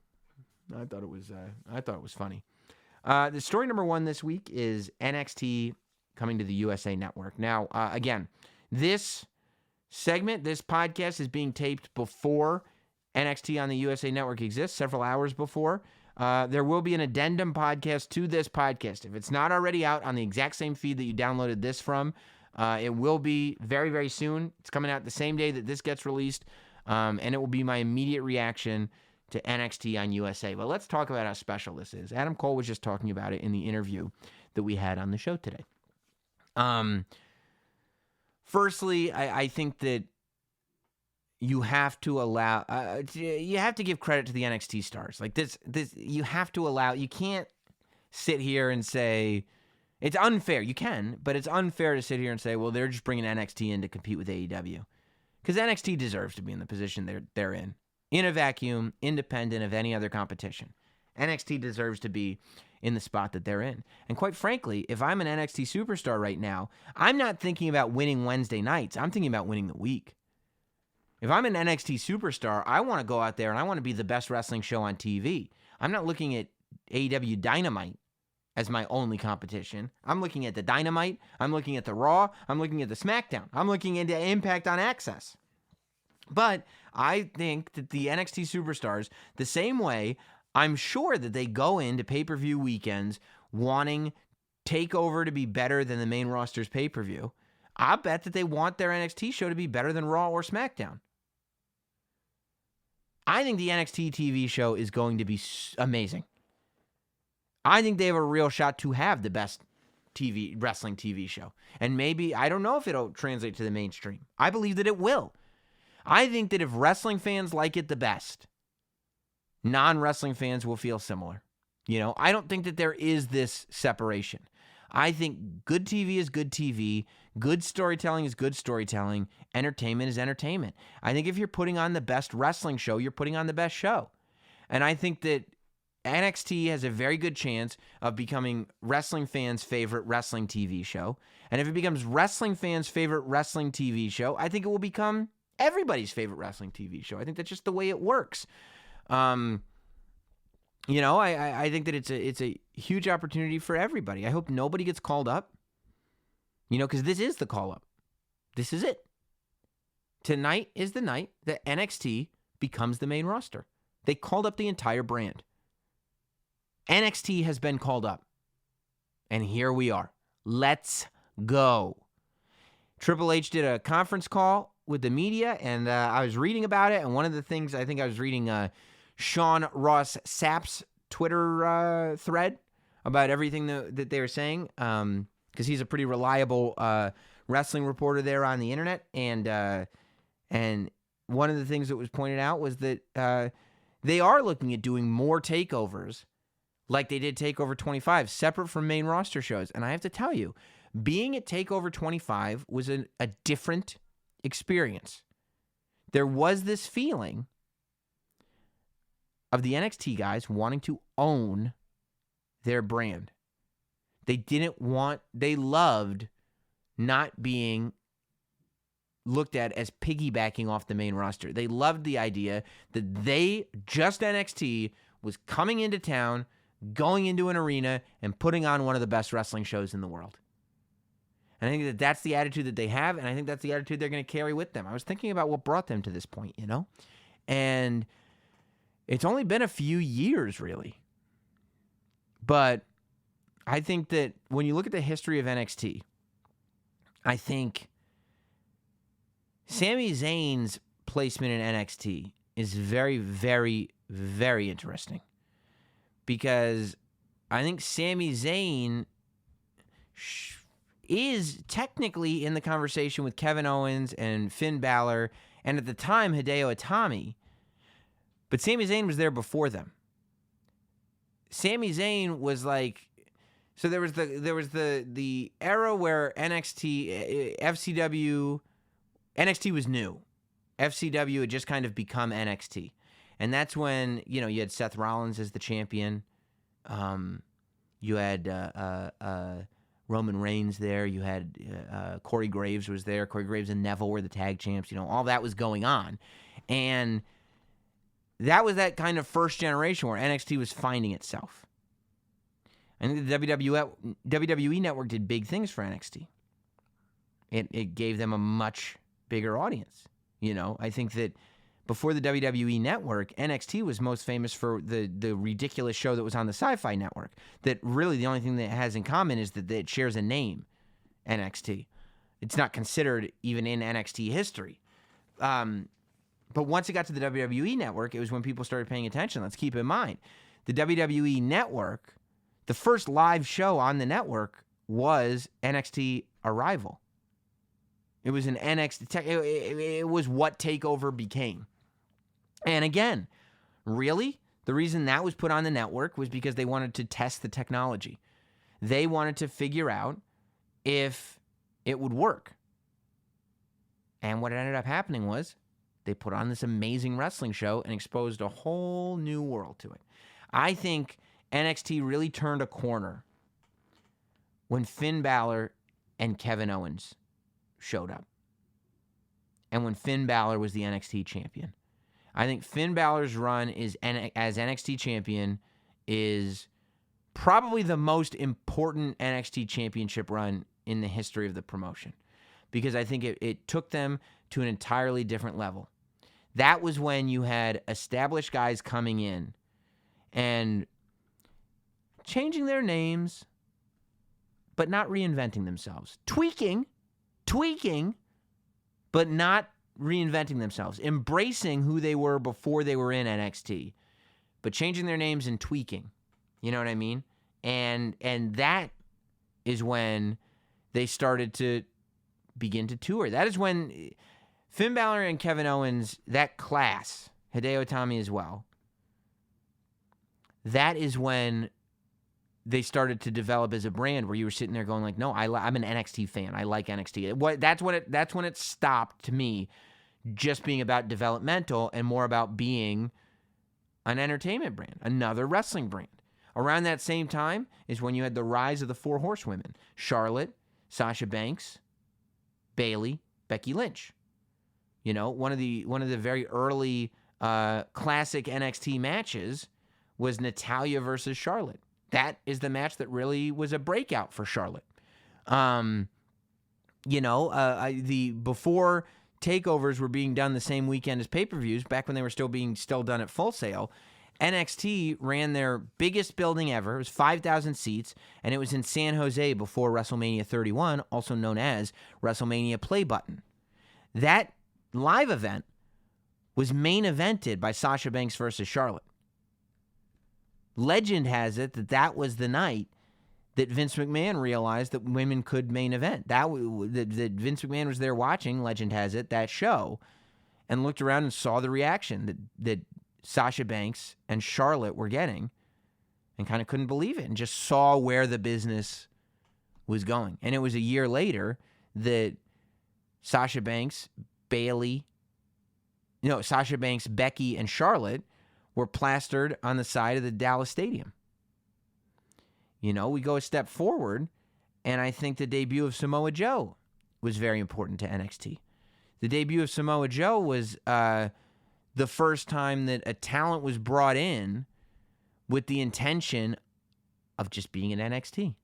I thought it was funny. The story number 1 this week is NXT coming to the USA Network. Now, again, this segment, this podcast is being taped before NXT on the USA Network exists, several hours before. There will be an addendum podcast to this podcast. If it's not already out on the exact same feed that you downloaded this from, it will be very, very soon. It's coming out the same day that this gets released, and it will be my immediate reaction to NXT on USA. But let's talk about how special this is. Adam Cole was just talking about it in the interview that we had on the show today. Firstly, I think that you have to allow, you have to give credit to the NXT stars. Like this, you have to allow, you can't sit here and say, it's unfair. You can, but it's unfair to sit here and say, well, they're just bringing NXT in to compete with AEW. Because NXT deserves to be in the position they're in a vacuum, independent of any other competition. NXT deserves to be in the spot that they're in. And quite frankly, if I'm an NXT superstar right now, I'm not thinking about winning Wednesday nights. I'm thinking about winning the week. If I'm an NXT superstar, I want to go out there and I want to be the best wrestling show on TV. I'm not looking at AEW Dynamite as my only competition. I'm looking at the Dynamite. I'm looking at the Raw. I'm looking at the SmackDown. I'm looking into Impact on Access. But I think that the NXT superstars, the same way, I'm sure that they go into pay-per-view weekends wanting TakeOver to be better than the main roster's pay-per-view. I bet that they want their NXT show to be better than Raw or SmackDown. I think the NXT TV show is going to be amazing. I think they have a real shot to have the best wrestling TV show. And maybe, I don't know if it'll translate to the mainstream. I believe that it will. I think that if wrestling fans like it the best, non-wrestling fans will feel similar. You know, I don't think that there is this separation. I think good TV is good TV. Good storytelling is good storytelling. Entertainment is entertainment. I think if you're putting on the best wrestling show, you're putting on the best show. And I think that NXT has a very good chance of becoming wrestling fans' favorite wrestling TV show. And if it becomes wrestling fans' favorite wrestling TV show, I think it will become everybody's favorite wrestling TV show. I think that's just the way it works. You know, I think that it's a huge opportunity for everybody. I hope nobody gets called up, you know, because this is the call up. This is it. Tonight is the night that NXT becomes the main roster. They called up the entire brand. NXT has been called up. And here we are. Let's go. Triple H did a conference call with the media, and I was reading about it, and one of the things, I think I was reading Sean Ross Sapp's Twitter thread about everything that they were saying, because he's a pretty reliable wrestling reporter there on the internet, and one of the things that was pointed out was that they are looking at doing more takeovers like they did TakeOver 25, separate from main roster shows. And I have to tell you, being at TakeOver 25 was a different experience. There was this feeling of the NXT guys wanting to own their brand. They loved not being looked at as piggybacking off the main roster. They loved the idea that just NXT, was coming into town, going into an arena, and putting on one of the best wrestling shows in the world. And I think that that's the attitude that they have, and I think that's the attitude they're going to carry with them. I was thinking about what brought them to this point, you know? And it's only been a few years, really. But I think that when you look at the history of NXT, I think Sami Zayn's placement in NXT is very, very, very interesting. Because I think Sami Zayn is technically in the conversation with Kevin Owens and Finn Balor, and at the time, Hideo Itami. But Sami Zayn was there before them. Sami Zayn was like, so there was the era where NXT was new. FCW had just kind of become NXT. And that's when, you know, you had Seth Rollins as the champion. You You had Roman Reigns there. You had Corey Graves was there. Corey Graves and Neville were the tag champs. All that was going on. And that was that kind of first generation where NXT was finding itself. I think the WWE Network did big things for NXT. It gave them a much bigger audience. I think that before the WWE Network, NXT was most famous for the ridiculous show that was on the Sci-Fi Network. That really the only thing that it has in common is that it shares a name, NXT. It's not considered even in NXT history. But once it got to the WWE Network, it was when people started paying attention. Let's keep in mind, the WWE Network, the first live show on the network was NXT Arrival. It was an NXT. It was what TakeOver became. And again, really, the reason that was put on the network was because they wanted to test the technology. They wanted to figure out if it would work. And what ended up happening was they put on this amazing wrestling show and exposed a whole new world to it. I think NXT really turned a corner when Finn Balor and Kevin Owens showed up. And when Finn Balor was the NXT champion. I think Finn Balor's run as NXT champion is probably the most important NXT championship run in the history of the promotion. Because I think it took them to an entirely different level. That was when you had established guys coming in and changing their names, but not reinventing themselves. Tweaking, but not reinventing themselves. Embracing who they were before they were in NXT, but changing their names and tweaking. You know what I mean? And that is when they started to begin to tour. That is when Finn Balor and Kevin Owens, that class, Hideo Itami as well, that is when they started to develop as a brand where you were sitting there going like, no, I'm an NXT fan. I like NXT. That's when it stopped to me just being about developmental and more about being an entertainment brand, another wrestling brand. Around that same time is when you had the rise of the four horsewomen: Charlotte, Sasha Banks, Bayley, Becky Lynch. One of the very early classic NXT matches was Natalya versus Charlotte. That is the match that really was a breakout for Charlotte. Before takeovers were being done the same weekend as pay-per-views, back when they were still done at Full Sail, NXT ran their biggest building ever. It was 5,000 seats, and it was in San Jose before WrestleMania 31, also known as WrestleMania Play Button. That live event was main evented by Sasha Banks versus Charlotte. Legend has it that was the night that Vince McMahon realized that women could main event. That Vince McMahon was there watching, legend has it, that show, and looked around and saw the reaction that Sasha Banks and Charlotte were getting and kind of couldn't believe it and just saw where the business was going. And it was a year later that Sasha Banks, Becky, and Charlotte were plastered on the side of the Dallas Stadium. We go a step forward, and I think the debut of Samoa Joe was very important to NXT. The debut of Samoa Joe was the first time that a talent was brought in with the intention of just being in NXT.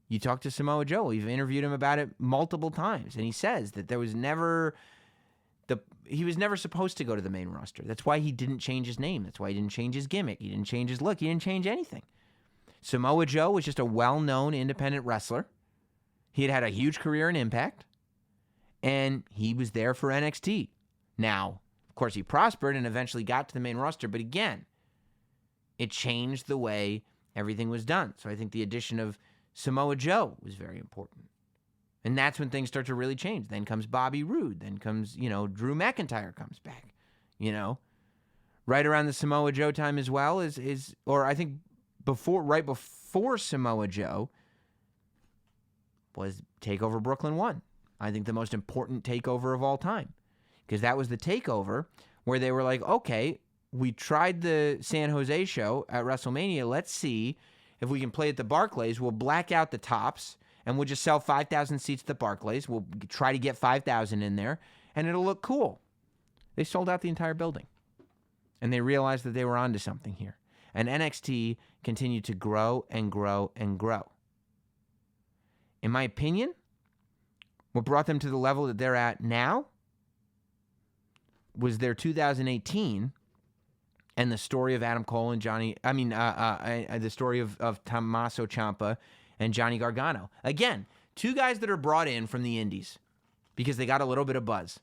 You talk to Samoa Joe, we've interviewed him about it multiple times, and he says that there was never he was never supposed to go to the main roster. That's why he didn't change his name. That's why he didn't change his gimmick. He didn't change his look. He didn't change anything. Samoa Joe was just a well-known independent wrestler. He had a huge career in Impact, and he was there for NXT. Now, of course, he prospered and eventually got to the main roster, but again, it changed the way everything was done. So I think the addition of Samoa Joe was very important. And that's when things start to really change. Then comes Bobby Roode. Then comes, Drew McIntyre comes back. Right around the Samoa Joe time as well or I think right before Samoa Joe was TakeOver Brooklyn 1. I think the most important takeover of all time. Because that was the takeover where they were like, okay, we tried the San Jose show at WrestleMania. Let's see if we can play at the Barclays, we'll black out the tops and we'll just sell 5,000 seats at the Barclays. We'll try to get 5,000 in there, and it'll look cool. They sold out the entire building, and they realized that they were onto something here. And NXT continued to grow and grow and grow. In my opinion, what brought them to the level that they're at now was their 2018 and the story of Adam Cole and the story of Tommaso Ciampa and Johnny Gargano. Again, two guys that are brought in from the indies because they got a little bit of buzz.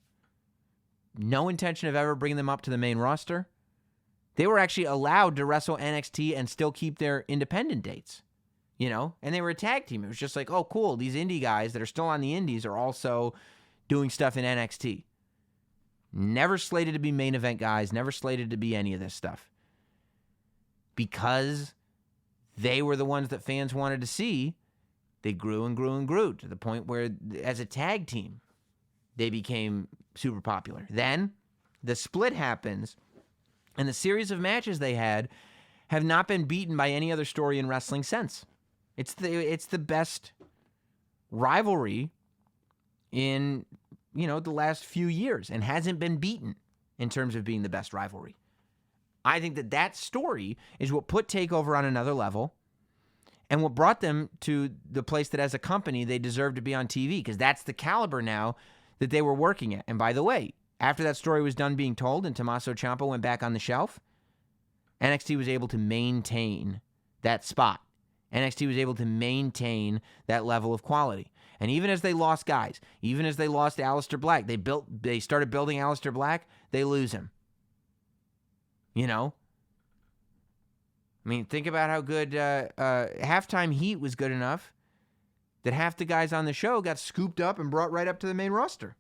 No intention of ever bringing them up to the main roster. They were actually allowed to wrestle NXT and still keep their independent dates, and they were a tag team. It was just like, oh, cool, these indie guys that are still on the indies are also doing stuff in NXT. Never slated to be main event guys, never slated to be any of this stuff. Because they were the ones that fans wanted to see, they grew and grew and grew to the point where, as a tag team, they became super popular. Then the split happens, and the series of matches they had have not been beaten by any other story in wrestling since. It's the best rivalry in the last few years, and hasn't been beaten in terms of being the best rivalry. I think that story is what put TakeOver on another level and what brought them to the place that as a company they deserve to be on TV, because that's the caliber now that they were working at. And by the way, after that story was done being told and Tommaso Ciampa went back on the shelf, NXT was able to maintain that spot. NXT was able to maintain that level of quality. And even as they lost guys, even as they lost Aleister Black, they started building Aleister Black, they lose him. Think about how good Halftime Heat was good enough that half the guys on the show got scooped up and brought right up to the main roster.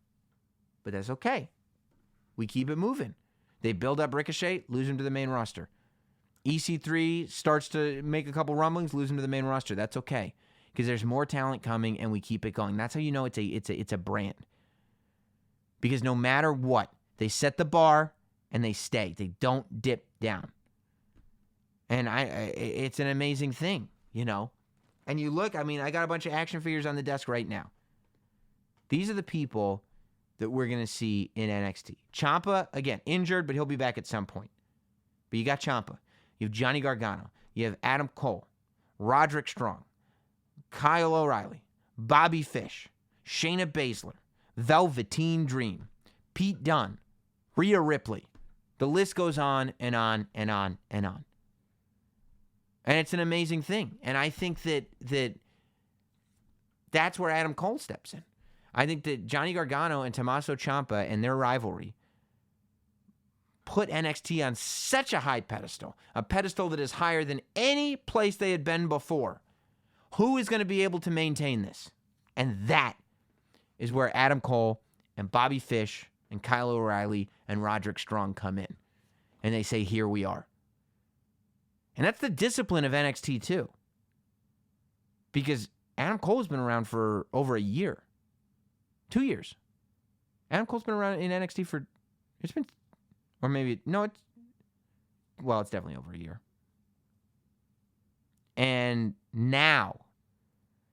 But that's okay. We keep it moving. They build up Ricochet, lose him to the main roster. EC3 starts to make a couple rumblings, lose him to the main roster. That's okay, because there's more talent coming, and we keep it going. That's how you know it's a brand. Because no matter what, they set the bar and they stay. They don't dip down. And it's an amazing thing, And you look, I got a bunch of action figures on the desk right now. These are the people that we're going to see in NXT. Ciampa, again, injured, but he'll be back at some point. But you got Ciampa. You have Johnny Gargano. You have Adam Cole, Roderick Strong, Kyle O'Reilly, Bobby Fish, Shayna Baszler, Velveteen Dream, Pete Dunne, Rhea Ripley. The list goes on and on and on and on. And it's an amazing thing. And I think that's where Adam Cole steps in. I think that Johnny Gargano and Tommaso Ciampa and their rivalry put NXT on such a high pedestal, a pedestal that is higher than any place they had been before. Who is going to be able to maintain this? And that is where Adam Cole and Bobby Fish and Kyle O'Reilly and Roderick Strong come in. And they say, here we are. And that's the discipline of NXT too. Because Adam Cole's been around for over a year. 2 years. Adam Cole's been around in NXT for, it's definitely over a year. And now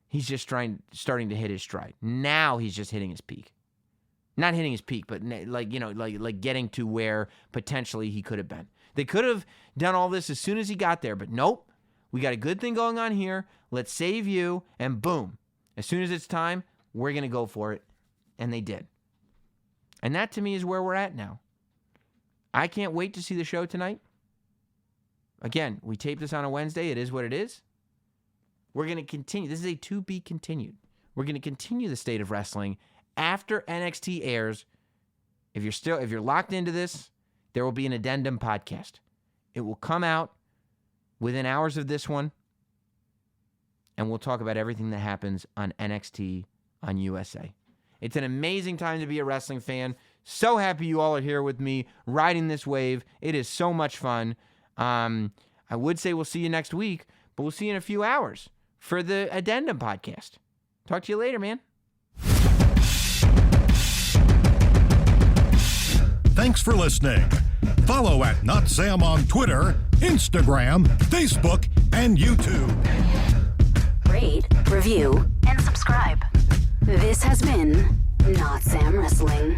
he's just starting to hit his stride. Now he's just hitting his peak. Not hitting his peak, but like getting to where potentially he could have been. They could have done all this as soon as he got there, but nope. We got a good thing going on here. Let's save you, and boom. As soon as it's time, we're going to go for it. And they did. And that, to me, is where we're at now. I can't wait to see the show tonight. Again, we taped this on a Wednesday. It is what it is. We're going to continue. This is a to be continued. We're going to continue the state of wrestling after NXT airs. If you're locked into this, there will be an addendum podcast. It will come out within hours of this one, and we'll talk about everything that happens on NXT on USA. It's an amazing time to be a wrestling fan. So happy you all are here with me, riding this wave. It is so much fun. I would say we'll see you next week, but we'll see you in a few hours for the addendum podcast. Talk to you later, man. Thanks for listening. Follow @NotSam on Twitter Instagram, Facebook, and YouTube. Rate, review, and subscribe. This has been Not Sam Wrestling.